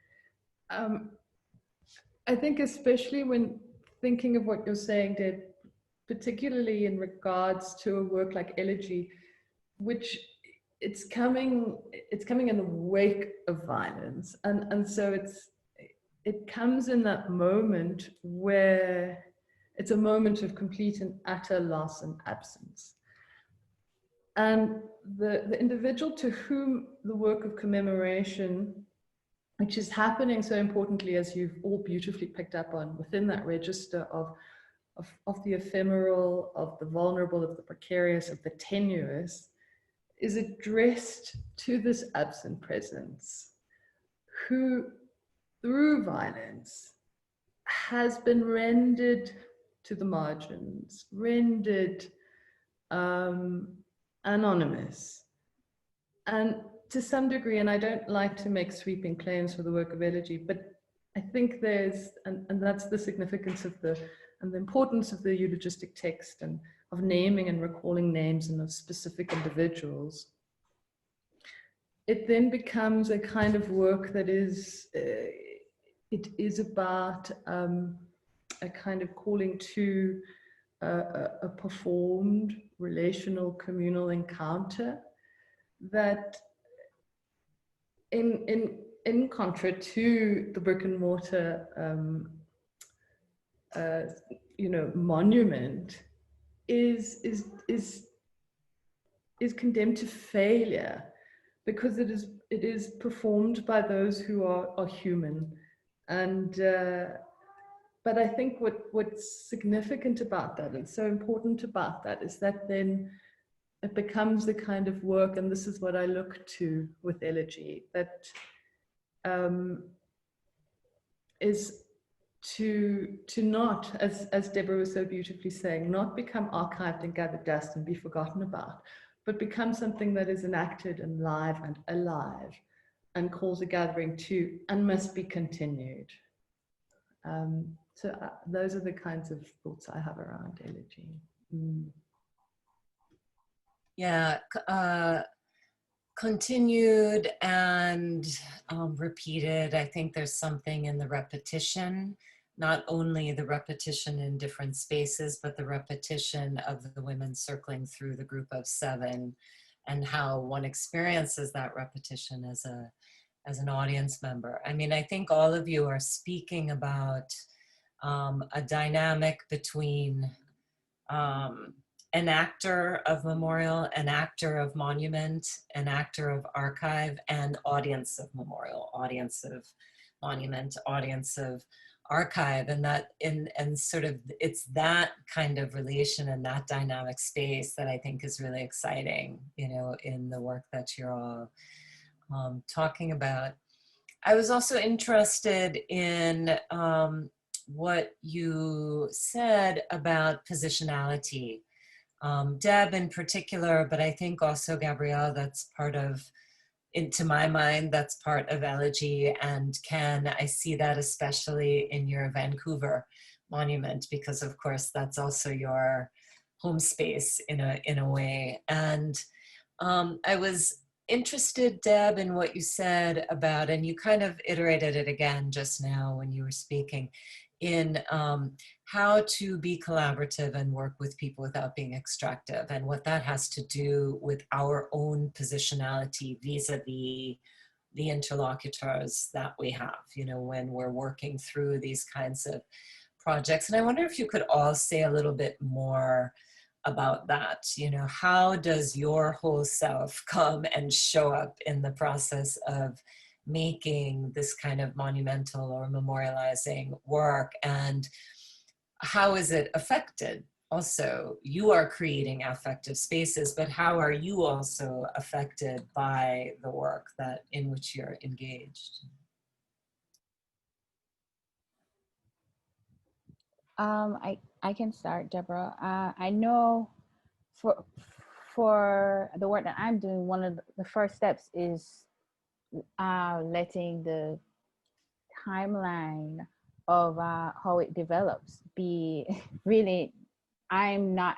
I think especially when thinking of what you're saying, Deb, particularly in regards to a work like Elegy, which it's coming in the wake of violence, and so it comes in that moment where it's a moment of complete and utter loss and absence. And the individual to whom the work of commemoration, which is happening so importantly, as you've all beautifully picked up on, within that register of the ephemeral, of the vulnerable, of the precarious, of the tenuous, is addressed to this absent presence who, through violence, has been rendered to the margins, rendered anonymous. And to some degree, and I don't like to make sweeping claims for the work of Elegy, but I think there's, and that's the significance of the importance of the eulogistic text and of naming and recalling names and of specific individuals. It then becomes a kind of work that is, it is about a kind of calling to a performed relational communal encounter that in contra to the brick and mortar monument is condemned to failure, because it is performed by those who are human. And but I think what's significant about that, and so important about that, is that then it becomes the kind of work, and this is what I look to with Elegy, that is to not, as Deborah was so beautifully saying, not become archived and gather dust and be forgotten about, but become something that is enacted and live and alive and calls a gathering to and must be continued. So those are the kinds of thoughts I have around Elegy. Yeah, continued and repeated. I think there's something in the repetition, not only the repetition in different spaces, but the repetition of the women circling through the group of 7, and how one experiences that repetition as an audience member. I mean, I think all of you are speaking about a dynamic between an actor of memorial, an actor of monument, an actor of archive, and audience of memorial, audience of monument, audience of archive, and that and sort of it's that kind of relation and that dynamic space that I think is really exciting, you know, in the work that you're all talking about. I was also interested in what you said about positionality. Deb in particular, but I think also Gabrielle, that's part of, to my mind, that's part of Elegy. And Ken, I see that especially in your Vancouver monument, because of course that's also your home space in a way. And I was interested, Deb, in what you said about, and you kind of iterated it again just now when you were speaking, in how to be collaborative and work with people without being extractive, and what that has to do with our own positionality vis-a-vis the interlocutors that we have, you know, when we're working through these kinds of projects. And I wonder if you could all say a little bit more about that. You know, how does your whole self come and show up in the process of making this kind of monumental or memorializing work, and how is it affected? Also, you are creating affective spaces, but how are you also affected by the work that in which you're engaged? I can start, Deborah. I know for the work that I'm doing, one of the first steps is letting the timeline of how it develops be really, I'm not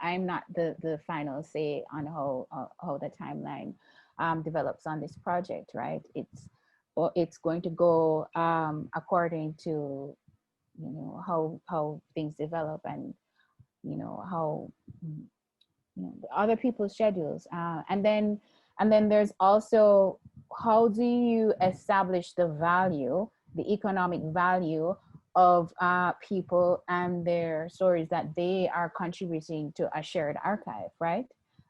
the final say on how the timeline develops on this project, right? It's going to go according to, you know, how things develop, and you know how, you know, the other people's schedules, and then there's also, how do you establish the value, the economic value of people and their stories that they are contributing to a shared archive, right?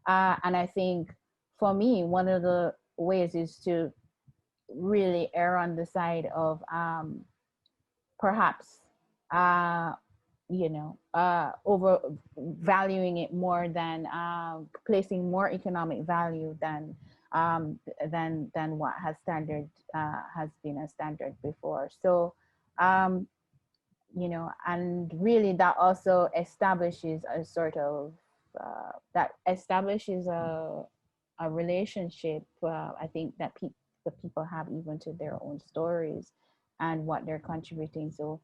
And I think for me, one of the ways is to really err on the side of perhaps you know, over valuing it more than placing more economic value than what has been a standard before. So you know, and really that also establishes a sort of that establishes a relationship, I think, that the people have even to their own stories and what they're contributing. So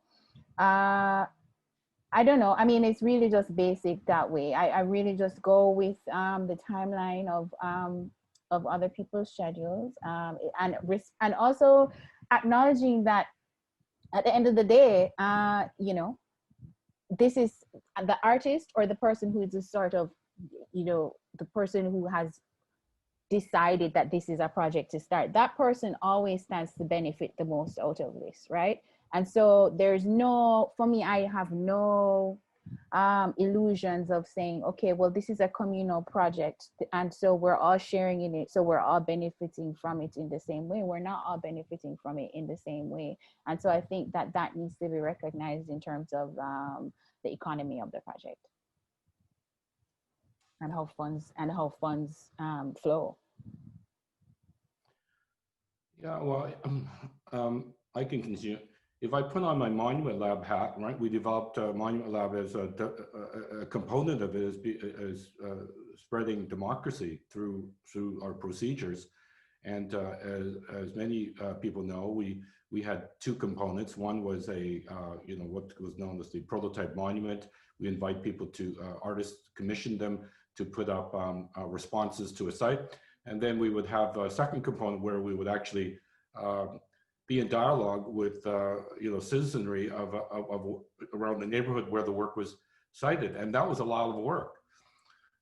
I don't know. I mean, it's really just basic that way. I really just go with the timeline of other people's schedules, and also acknowledging that at the end of the day, you know, this is the artist or the person who is the sort of, you know, the person who has decided that this is a project to start. That person always stands to benefit the most out of this, right? And so there's no, for me, I have no illusions of saying, okay, well, this is a communal project, and so we're all sharing in it, so we're all benefiting from it in the same way. We're not all benefiting from it in the same way. And so I think that that needs to be recognized in terms of the economy of the project, and how funds flow. Yeah, well, I can continue. If I put on my Monument Lab hat, right, we developed Monument Lab as a component of it as spreading democracy through our procedures. And as many people know, we had two components. One was you know, what was known as the prototype monument. We invite people to, artists commission them to put up responses to a site. And then we would have a second component where we would actually be in dialogue with you know, citizenry of around the neighborhood where the work was cited. And that was a lot of work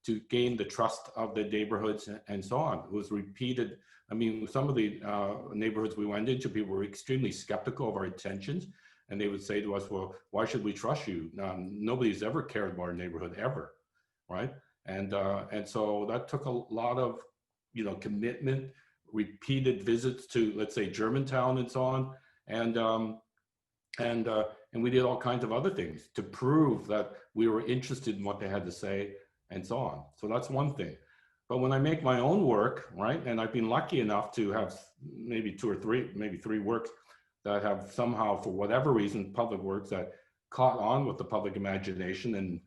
to gain the trust of the neighborhoods and so on. It was repeated. I mean, some of the neighborhoods we went into, people were extremely skeptical of our intentions. And they would say to us, well, why should we trust you? Nobody's ever cared about our neighborhood ever, right? And so that took a lot of, you know, commitment, repeated visits to, let's say, Germantown and so on. And we did all kinds of other things to prove that we were interested in what they had to say and so on. So that's one thing. But when I make my own work, right, and I've been lucky enough to have maybe two or three, maybe three works that have somehow, for whatever reason, public works that caught on with the public imagination, and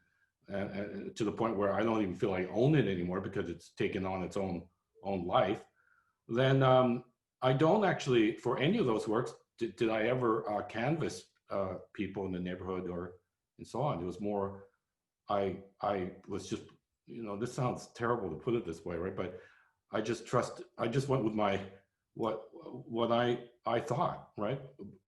to the point where I don't even feel I own it anymore because it's taken on its own life, then I don't actually, for any of those works, did I ever canvass people in the neighborhood or and so on. It was more, I was just, you know, this sounds terrible to put it this way, right? But I just went with my, what I thought, right?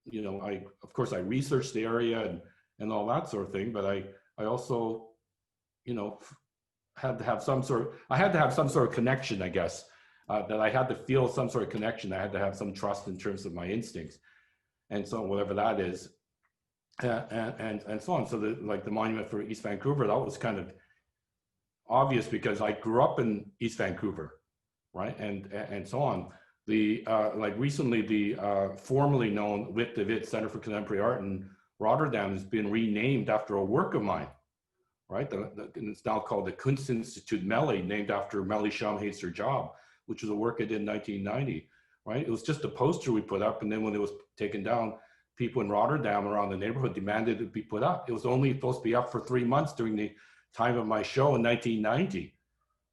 You know, of course I researched the area and all that sort of thing, but I also, you know, had to have some sort of connection, I guess, that I had to feel some sort of connection. I had to have some trust in terms of my instincts. And so whatever that is, and so on. So like the monument for East Vancouver, that was kind of obvious because I grew up in East Vancouver, right? And so on. The like recently, the formerly known Wit de Wit Center for Contemporary Art in Rotterdam has been renamed after a work of mine, right? It's now called the Kunstinstituut Melly, named after Melly Shamhates Her Job, which was a work I did in 1990, right? It was just a poster we put up, and then when it was taken down, people in Rotterdam around the neighborhood demanded it be put up. It was only supposed to be up for 3 months during the time of my show in 1990.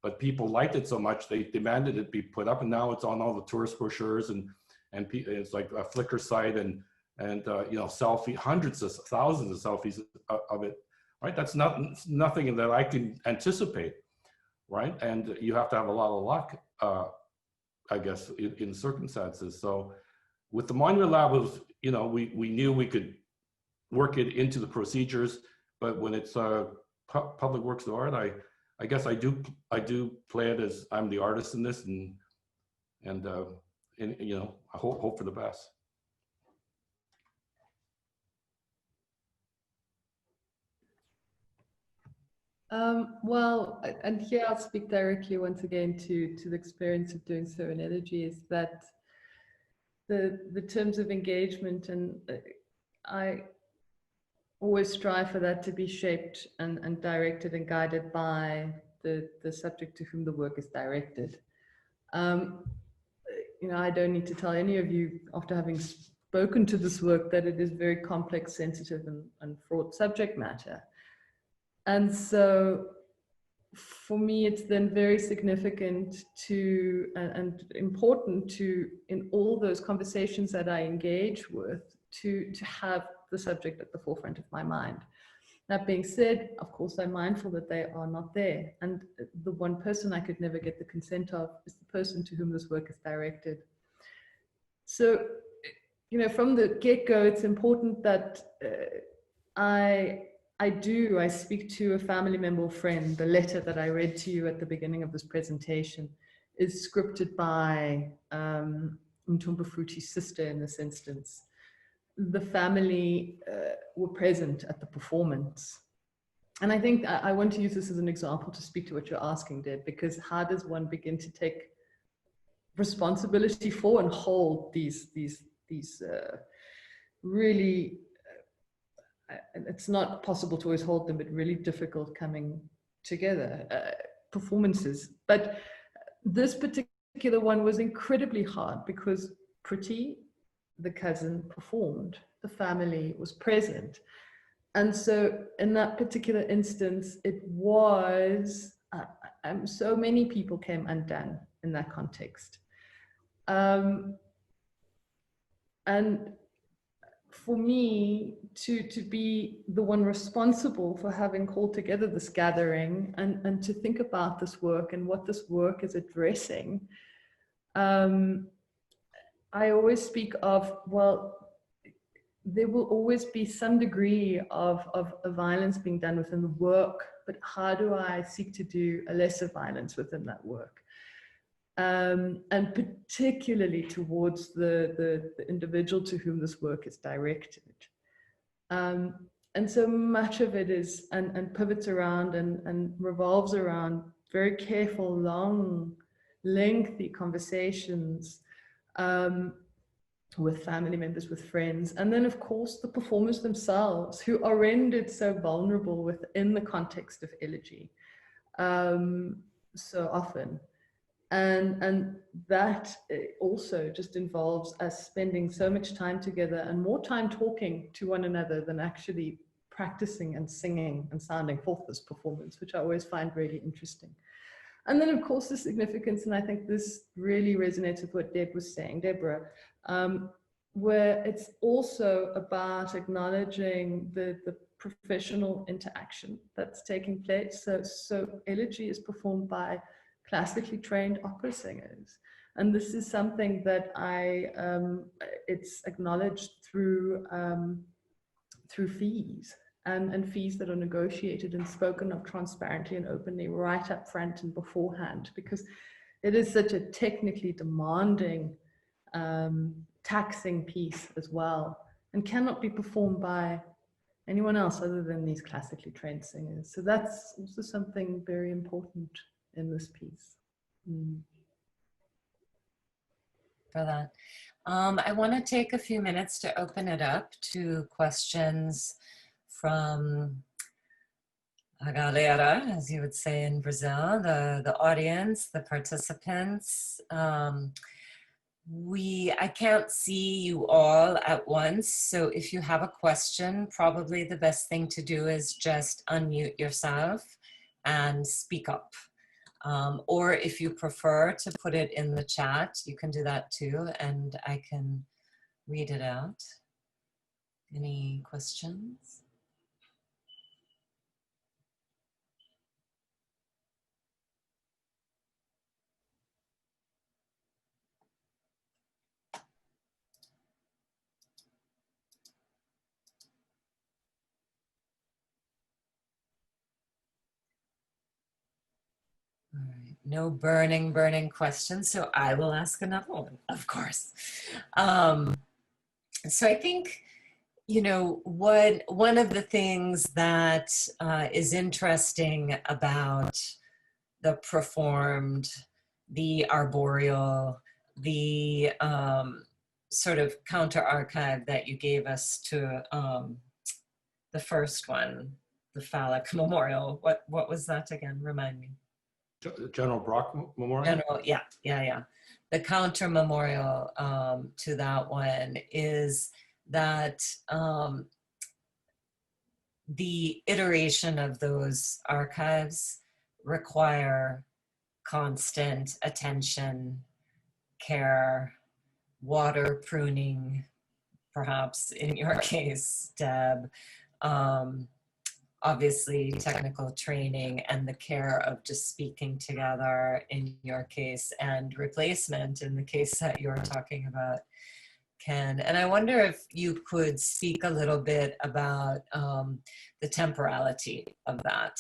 But people liked it so much, they demanded it be put up, and now it's on all the tourist brochures, and it's like a Flickr site, and you know, hundreds of thousands of selfies of it, right? That's nothing that I can anticipate, right? And you have to have a lot of luck I guess, in circumstances. So with the Monument Lab, was, you know, we knew we could work it into the procedures, but when it's public works of art, I guess I do play it as I'm the artist in this, and you know, I hope for the best. Well, and here I'll speak directly once again to the experience of doing so in Elegy, is that the terms of engagement, and I always strive for that to be shaped and directed and guided by the subject to whom the work is directed. You know, I don't need to tell any of you, after having spoken to this work, that it is very complex, sensitive, and fraught subject matter. And so for me, it's then very significant to, and important to, in all those conversations that I engage with, to have the subject at the forefront of my mind. That being said, of course, I'm mindful that they are not there. And the one person I could never get the consent of is the person to whom this work is directed. So, you know, from the get-go, it's important that I speak to a family member or friend. The letter that I read to you at the beginning of this presentation is scripted by Mtumbafuti's sister in this instance. The family were present at the performance. And I think I want to use this as an example to speak to what you're asking, Deb, because how does one begin to take responsibility for and hold these really, it's not possible to always hold them, but really difficult coming together performances. But this particular one was incredibly hard because Pretty, the cousin, performed, the family was present. And so in that particular instance, it was, so many people came undone in that context. And for me to be the one responsible for having called together this gathering and to think about this work and what this work is addressing, I always speak of, well, there will always be some degree of violence being done within the work, but how do I seek to do a lesser violence within that work? And particularly towards the individual to whom this work is directed. And so much of it is, and pivots around and revolves around very careful, long, lengthy conversations with family members, with friends, and then of course the performers themselves, who are rendered so vulnerable within the context of Elegy so often. And that also just involves us spending so much time together and more time talking to one another than actually practicing and singing and sounding forth this performance, which I always find really interesting. And then of course the significance, and I think this really resonates with what Deb was saying, Deborah, where it's also about acknowledging the professional interaction that's taking place. So Elegy is performed by classically trained opera singers. And this is something that it's acknowledged through fees and fees that are negotiated and spoken of transparently and openly right up front and beforehand, because it is such a technically demanding, taxing piece as well, and cannot be performed by anyone else other than these classically trained singers. So that's also something very important in this piece. For that. I want to take a few minutes to open it up to questions from a galera, as you would say in Brazil, the audience, the participants. I can't see you all at once, so if you have a question, probably the best thing to do is just unmute yourself and speak up. Or if you prefer to put it in the chat, you can do that too, and I can read it out. Any questions? All right. No burning questions, so I will ask another one, of course. So I think, you know, one of the things that is interesting about the performed, the arboreal, the sort of counter archive that you gave us to the first one, the phallic memorial. What was that again? Remind me. General Brock Memorial? General, yeah. The counter memorial to that one is that the iteration of those archives require constant attention, care, water pruning, perhaps in your case, Deb, obviously technical training and the care of just speaking together in your case, and replacement in the case that you're talking about, Ken. And I wonder if you could speak a little bit about the temporality of that.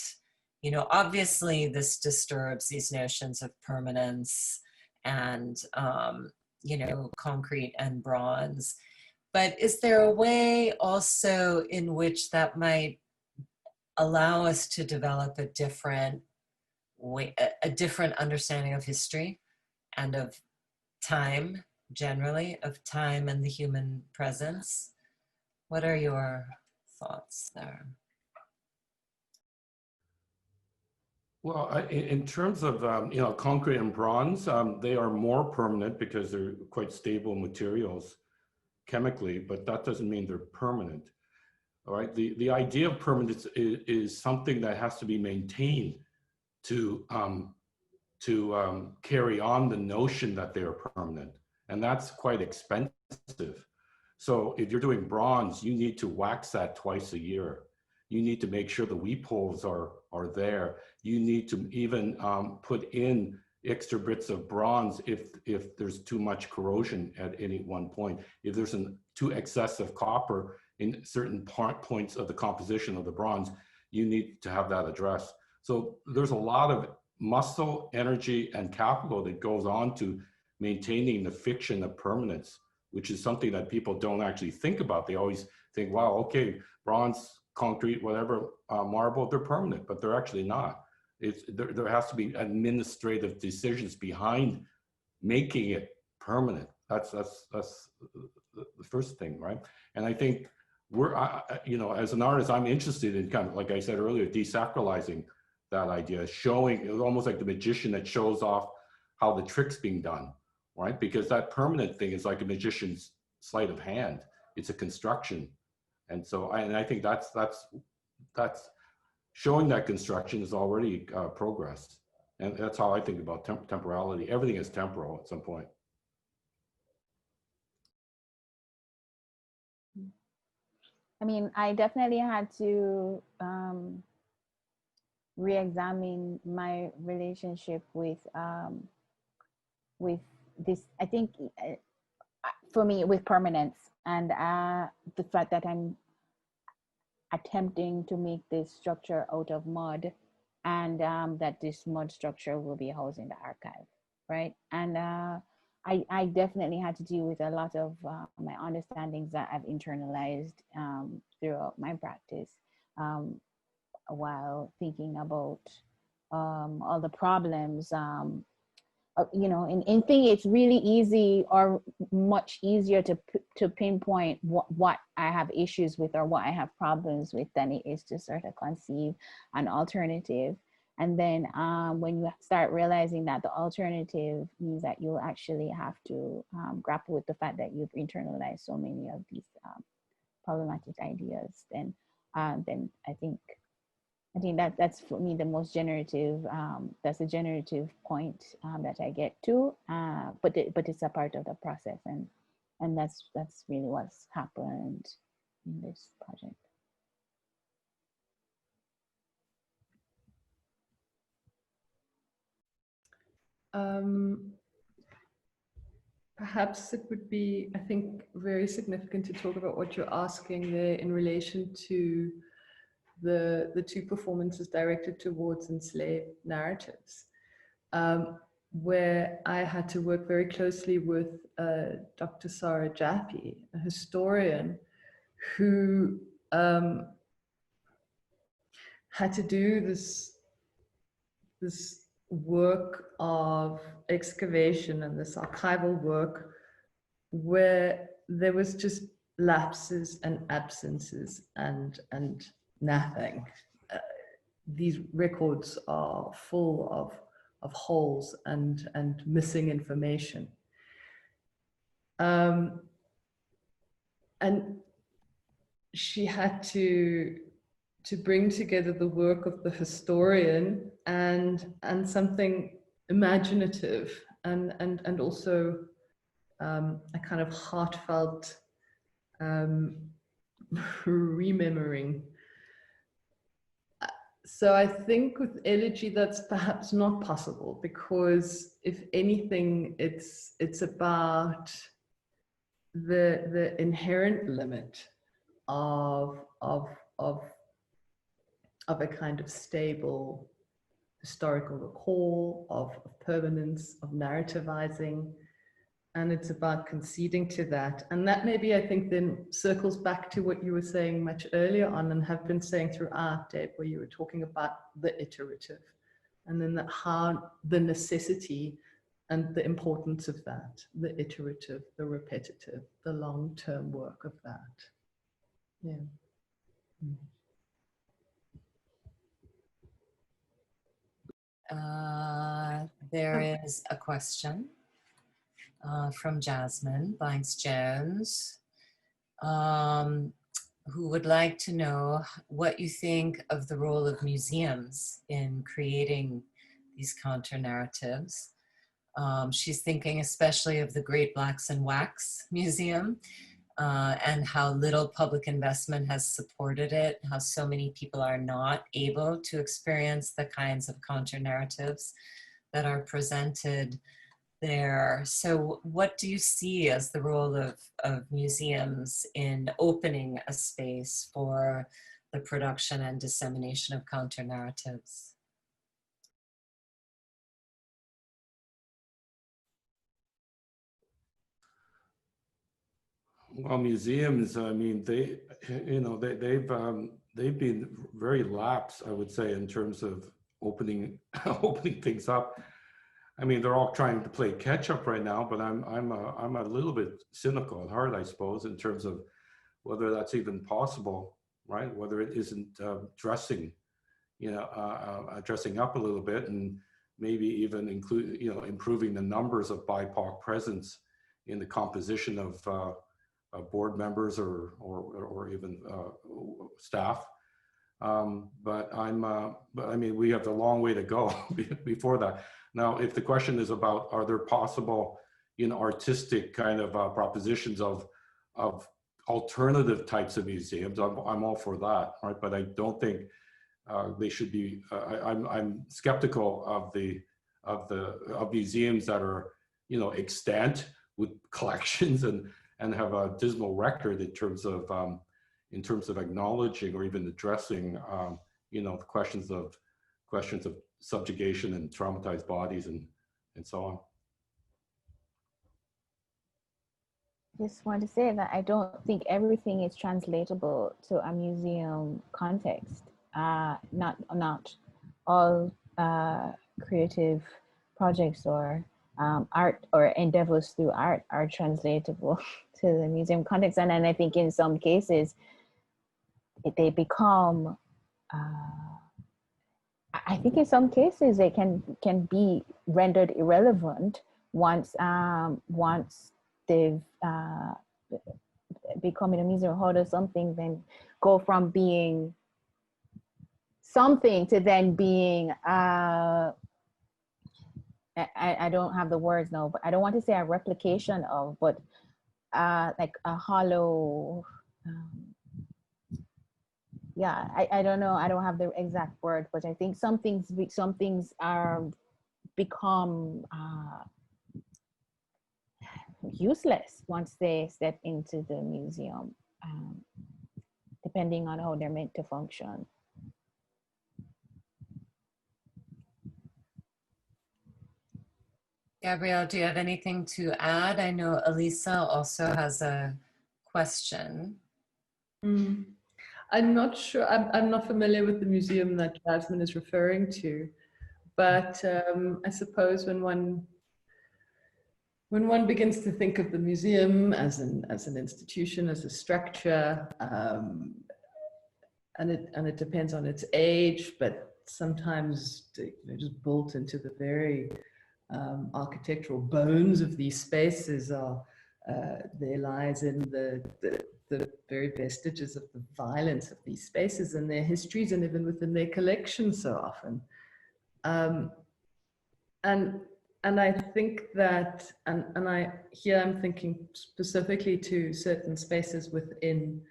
You know, obviously this disturbs these notions of permanence and, you know, concrete and bronze. But is there a way also in which that might allow us to develop a different way, a different understanding of history and of time, generally, of time and the human presence? What are your thoughts there? Well, in terms of you know, concrete and bronze, they are more permanent because they're quite stable materials chemically, but that doesn't mean they're permanent. All right, the idea of permanence is something that has to be maintained to carry on the notion that they are permanent, and that's quite expensive. So if you're doing bronze, you need to wax that twice a year. You need to make sure the weep holes are there. You need to even put in extra bits of bronze if there's too much corrosion at any one point. If there's too excessive copper in certain points of the composition of the bronze, you need to have that addressed. So there's a lot of muscle, energy, and capital that goes on to maintaining the fiction of permanence, which is something that people don't actually think about. They always think, wow, okay, bronze, concrete, whatever, marble, they're permanent, but they're actually not. There has to be administrative decisions behind making it permanent. That's the first thing, right? And I think you know, as an artist, I'm interested in kind of, like I said earlier, desacralizing that idea, showing, it's almost like the magician that shows off how the trick's being done, right? Because that permanent thing is like a magician's sleight of hand. It's a construction. And so I think that's showing that construction is already progress. And that's how I think about temporality. Everything is temporal at some point. I mean, I definitely had to re-examine my relationship with this. I think for me, with permanence and the fact that I'm attempting to make this structure out of mud, and that this mud structure will be housed in the archive, right? And I definitely had to deal with a lot of my understandings that I've internalized throughout my practice while thinking about all the problems. You know, in thing, it's really easy or much easier to pinpoint what I have issues with or what I have problems with than it is to sort of conceive an alternative. And then when you start realizing that the alternative means that you'll actually have to grapple with the fact that you've internalized so many of these problematic ideas, then I think that's for me the most generative. That's a generative point that I get to, but it's a part of the process, and that's really what's happened in this project. Perhaps it would be, I think, very significant to talk about what you're asking there in relation to the two performances directed towards enslaved narratives. where I had to work very closely with Dr. Sarah Jaffe, a historian who had to do this work of excavation and this archival work where there was just lapses and absences and nothing. These records are full of holes and missing information. And she had to bring together the work of the historian and something imaginative and also a kind of heartfelt remembering. So I think with Elegy that's perhaps not possible, because if anything, it's about the inherent limit of a kind of stable historical recall, of permanence, of narrativizing. And it's about conceding to that. And that maybe, I think, then circles back to what you were saying much earlier on and have been saying throughout, Deb, where you were talking about the iterative, and then that how the necessity and the importance of that, the iterative, the repetitive, the long-term work of that. Yeah. There is a question from Jasmine Banks-Jones, who would like to know what you think of the role of museums in creating these counter-narratives. She's thinking especially of the Great Blacks and Wax Museum, and how little public investment has supported it, how so many people are not able to experience the kinds of counter-narratives that are presented there. So what do you see as the role of museums in opening a space for the production and dissemination of counter-narratives? Well, museums, I mean, they've been very lax, I would say, in terms of opening things up. I mean, they're all trying to play catch up right now, but I'm a little bit cynical at heart, I suppose, in terms of whether that's even possible, right? Whether it isn't dressing up a little bit, and maybe even improving the numbers of BIPOC presence in the composition of board members or even staff. But I mean, we have a long way to go before that. Now, if the question is about, are there possible, artistic kind of propositions of alternative types of museums, I'm all for that, right? But I don't think they should be. I'm skeptical of museums that are, extant with collections and have a dismal record in terms of acknowledging or even addressing, the questions of subjugation and traumatized bodies and so on. Just want to say that I don't think everything is translatable to a museum context. Not all creative projects or art or endeavors through art are translatable to the museum context. And I think in some cases, they become, I think in some cases they can be rendered irrelevant once they've become in a museum hall or something, then go from being something to then being, I don't have the words now, but I don't want to say a replication of, but like a hollow, yeah, I don't know, I don't have the exact word, but I think some things are become useless once they step into the museum, depending on how they're meant to function. Gabrielle, do you have anything to add? I know Elisa also has a question. I'm not sure, I'm not familiar with the museum that Jasmine is referring to, but I suppose when one begins to think of the museum as an institution, as a structure, and it depends on its age, but sometimes just built into the very architectural bones of these spaces are there lies in the very vestiges of the violence of these spaces and their histories, and even within their collections so often. And I think that, and I'm thinking specifically to certain spaces within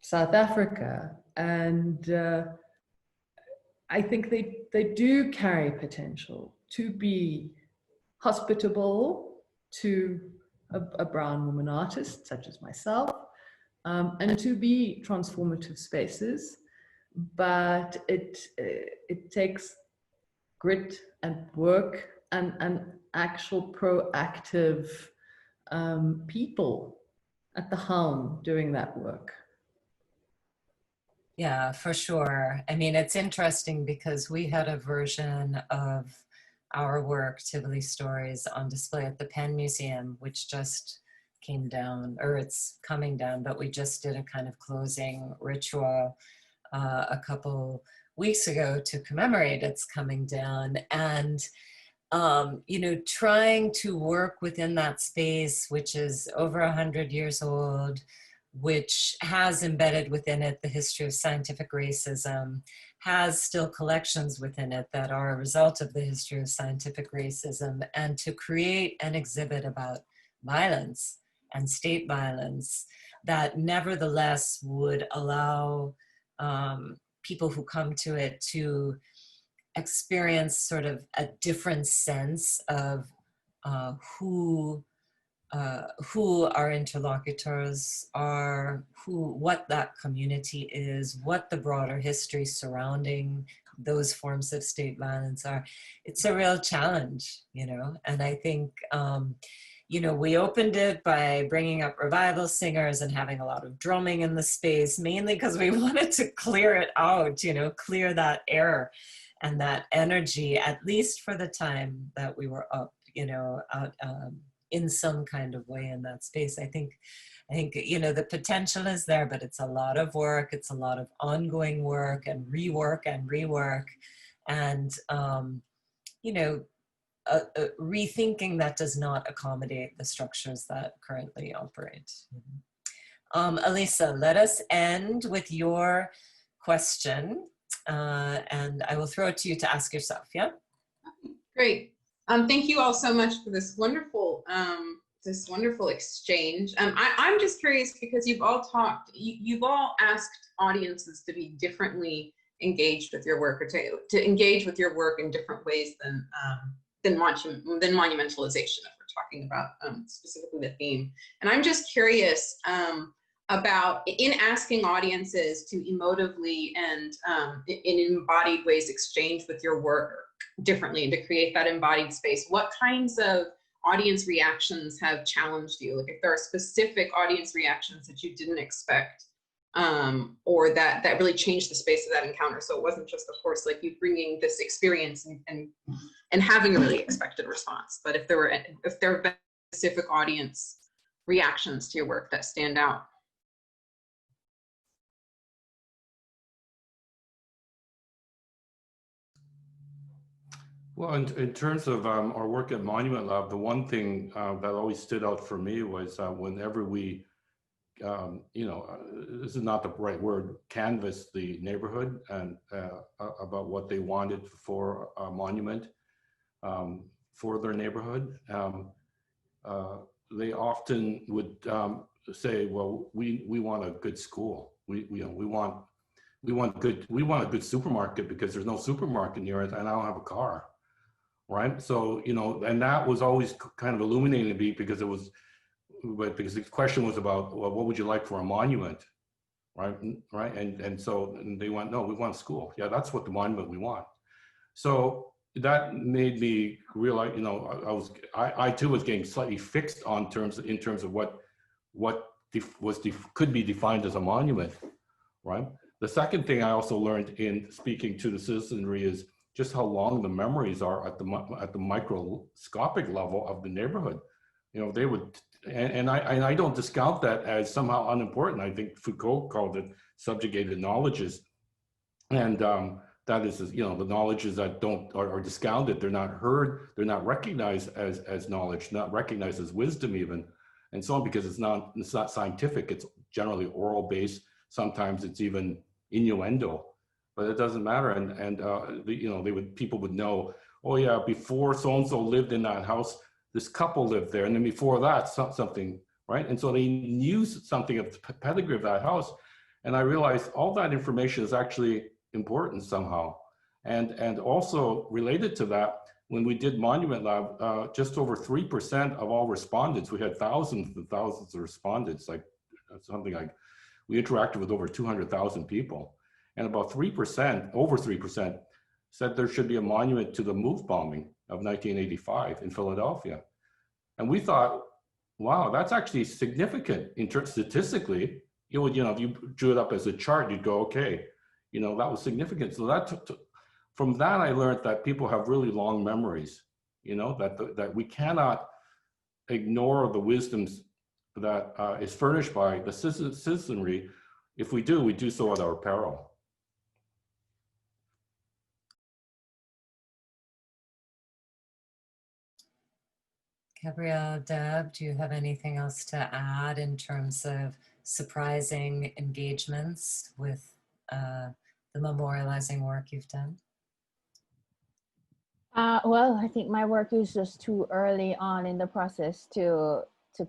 South Africa, and I think they do carry potential to be hospitable to a brown woman artist such as myself, and to be transformative spaces, but it takes grit and work and actual proactive people at the helm doing that work. Yeah, for sure. I mean, it's interesting because we had a version of our work, Tivoli Stories, on display at the Penn Museum, which just came down, or it's coming down, but we just did a kind of closing ritual a couple weeks ago to commemorate its coming down. And you know, trying to work within that space, which is over 100 years old, which has embedded within it the history of scientific racism, has still collections within it that are a result of the history of scientific racism, and to create an exhibit about violence and state violence that nevertheless would allow people who come to it to experience sort of a different sense of who our interlocutors are, what that community is, what the broader history surrounding those forms of state violence are. It's a real challenge, you know, and I think, you know, we opened it by bringing up revival singers and having a lot of drumming in the space, mainly because we wanted to clear it out, you know, clear that air and that energy, at least for the time that we were up, you know, out, in some kind of way in that space. I think, you know, the potential is there, but it's a lot of work. It's a lot of ongoing work and rework and, you know, rethinking that does not accommodate the structures that currently operate. Elisa, let us end with your question, and I will throw it to you to ask yourself, yeah? Great. Thank you all so much for this wonderful exchange. I'm just curious because you've all talked, you've all asked audiences to be differently engaged with your work, or to engage with your work in different ways than monumentalization, if we're talking about specifically the theme. And I'm just curious about, in asking audiences to emotively and in embodied ways exchange with your work differently and to create that embodied space, what kinds of audience reactions have challenged you? Like if there are specific audience reactions that you didn't expect, or that really changed the space of that encounter. So it wasn't just, of course, like you bringing this experience and having a really expected response, but if there have been specific audience reactions to your work that stand out. Well, in terms of our work at Monument Lab, the one thing that always stood out for me was whenever we, you know, this is not the right word, canvass the neighborhood and about what they wanted for a monument for their neighborhood. They often would say, well, we want a good school. We want a good supermarket because there's no supermarket near it and I don't have a car. Right. So, you know, and that was always kind of illuminating to me because because the question was about, well, what would you like for a monument? Right. And so they went, no, we want a school. Yeah, that's what the monument we want. So that made me realize, you know, I too was getting slightly fixed on in terms of what could be defined as a monument, right? The second thing I also learned in speaking to the citizenry is just how long the memories are at the microscopic level of the neighborhood. You know, they would, and I don't discount that as somehow unimportant. I think Foucault called it subjugated knowledges, and that is, you know, the knowledges that are discounted. They're not heard. They're not recognized as knowledge, not recognized as wisdom even, and so on, because it's not scientific. It's generally oral based. Sometimes it's even innuendo, but it doesn't matter. And you know, people would know, oh yeah, before so and so lived in that house, this couple lived there, and then before that something, right? And so they knew something of the pedigree of that house. And I realized all that information is actually important somehow. And also related to that, when we did Monument Lab, just over 3% of all respondents, we had thousands and thousands of respondents, like something like, we interacted with over 200,000 people. And about 3%, over 3%, said there should be a monument to the MOVE bombing of 1985 in Philadelphia. And we thought, wow, that's actually significant in terms statistically. You would, you know, if you drew it up as a chart, you'd go, okay, you know, that was significant. So that from that, I learned that people have really long memories, you know, that we cannot ignore the wisdoms that is furnished by the citizenry. If we do so at our peril. Gabrielle, Deb, do you have anything else to add in terms of surprising engagements with the memorializing work you've done? Well, I think my work is just too early on in the process to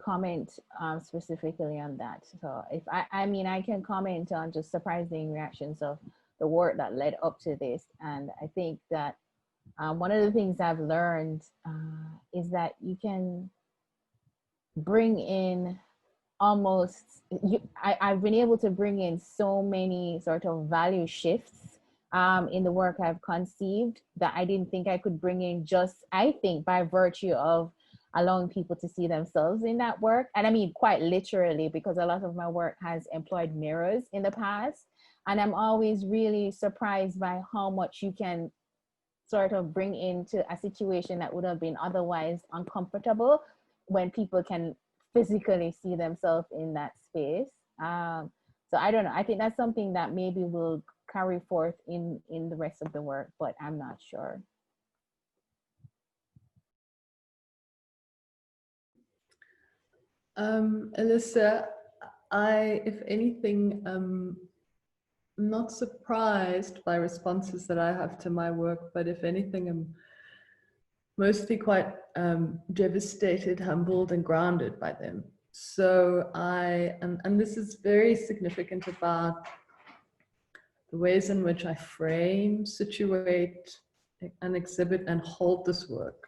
comment specifically on that. So if I mean, I can comment on just surprising reactions of the work that led up to this. And I think that one of the things I've learned is that you can bring in I've been able to bring in so many sort of value shifts in the work I've conceived that I didn't think I could bring in, just, I think, by virtue of allowing people to see themselves in that work. And I mean, quite literally, because a lot of my work has employed mirrors in the past. And I'm always really surprised by how much you can sort of bring into a situation that would have been otherwise uncomfortable when people can physically see themselves in that space. So I don't know. I think that's something that maybe will carry forth in the rest of the work, but I'm not sure. Alyssa, if anything, not surprised by responses that I have to my work, but if anything, I'm mostly quite devastated, humbled, and grounded by them. So and this is very significant about the ways in which I frame, situate, and exhibit and hold this work.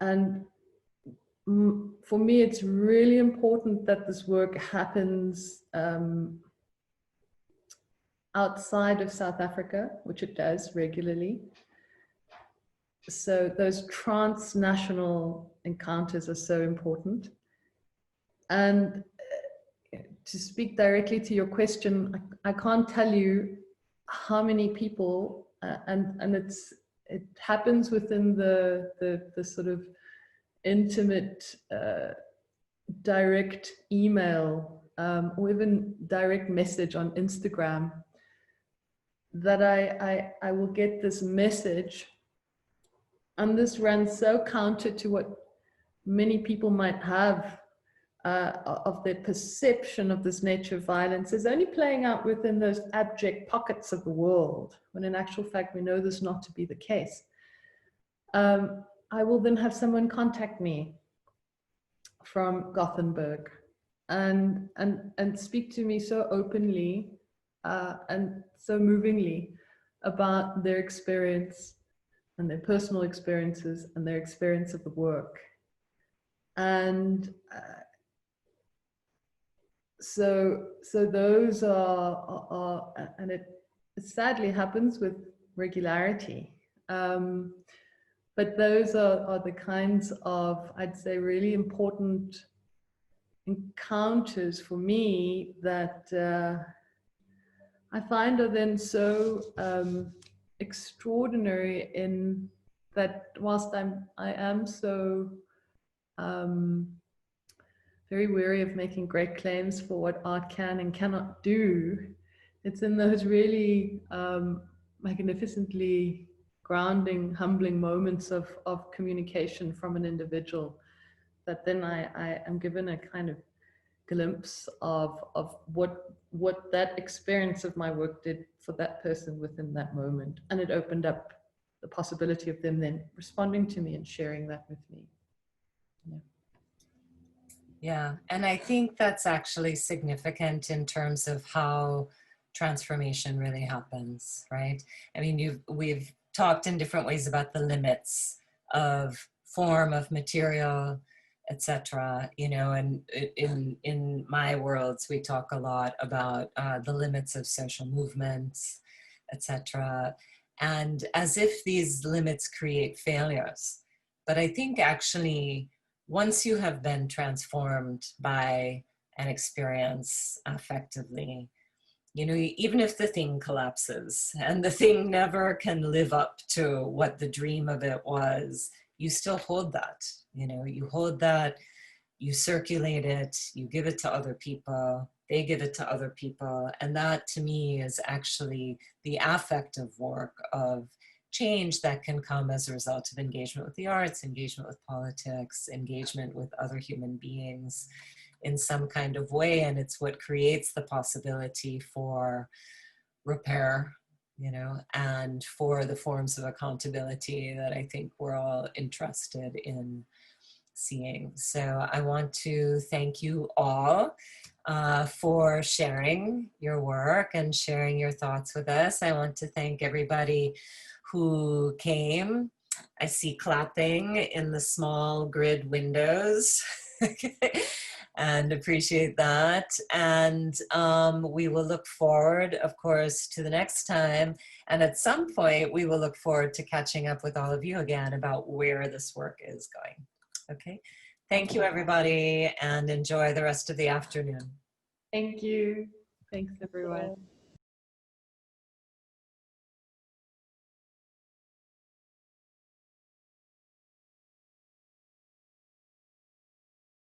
And for me, it's really important that this work happens outside of South Africa, which it does regularly. So those transnational encounters are so important. And to speak directly to your question, I can't tell you how many people, and it happens within the sort of intimate direct email or even direct message on Instagram, that I will get this message, and this runs so counter to what many people might have of their perception of this nature of violence, is only playing out within those abject pockets of the world, when in actual fact we know this not to be the case. I will then have someone contact me from Gothenburg and speak to me so openly and so movingly about their experience and their personal experiences and their experience of the work. And so those are and it sadly happens with regularity. But those are the kinds of, I'd say, really important encounters for me that I find are then so extraordinary, in that whilst I am so very wary of making great claims for what art can and cannot do, it's in those really magnificently grounding, humbling moments of communication from an individual that then I am given a kind of glimpse of what that experience of my work did for that person within that moment. And it opened up the possibility of them then responding to me and sharing that with me. Yeah. Yeah, and I think that's actually significant in terms of how transformation really happens, right? I mean, we've talked in different ways about the limits of form, of material, etc. You know, and in my worlds, we talk a lot about the limits of social movements, etc. And as if these limits create failures. But I think actually, once you have been transformed by an experience affectively, you know, even if the thing collapses and the thing never can live up to what the dream of it was, you still hold that, you know, you hold that, you circulate it, you give it to other people, they give it to other people. And that to me is actually the affective work of change that can come as a result of engagement with the arts, engagement with politics, engagement with other human beings in some kind of way. And it's what creates the possibility for repair, you know, and for the forms of accountability that I think we're all interested in seeing. So I want to thank you all for sharing your work and sharing your thoughts with us. I want to thank everybody who came. I see clapping in the small grid windows and appreciate that. And we will look forward, of course, to the next time. And at some point, we will look forward to catching up with all of you again about where this work is going. Okay. Thank you, everybody, and enjoy the rest of the afternoon. Thank you. Thanks, everyone.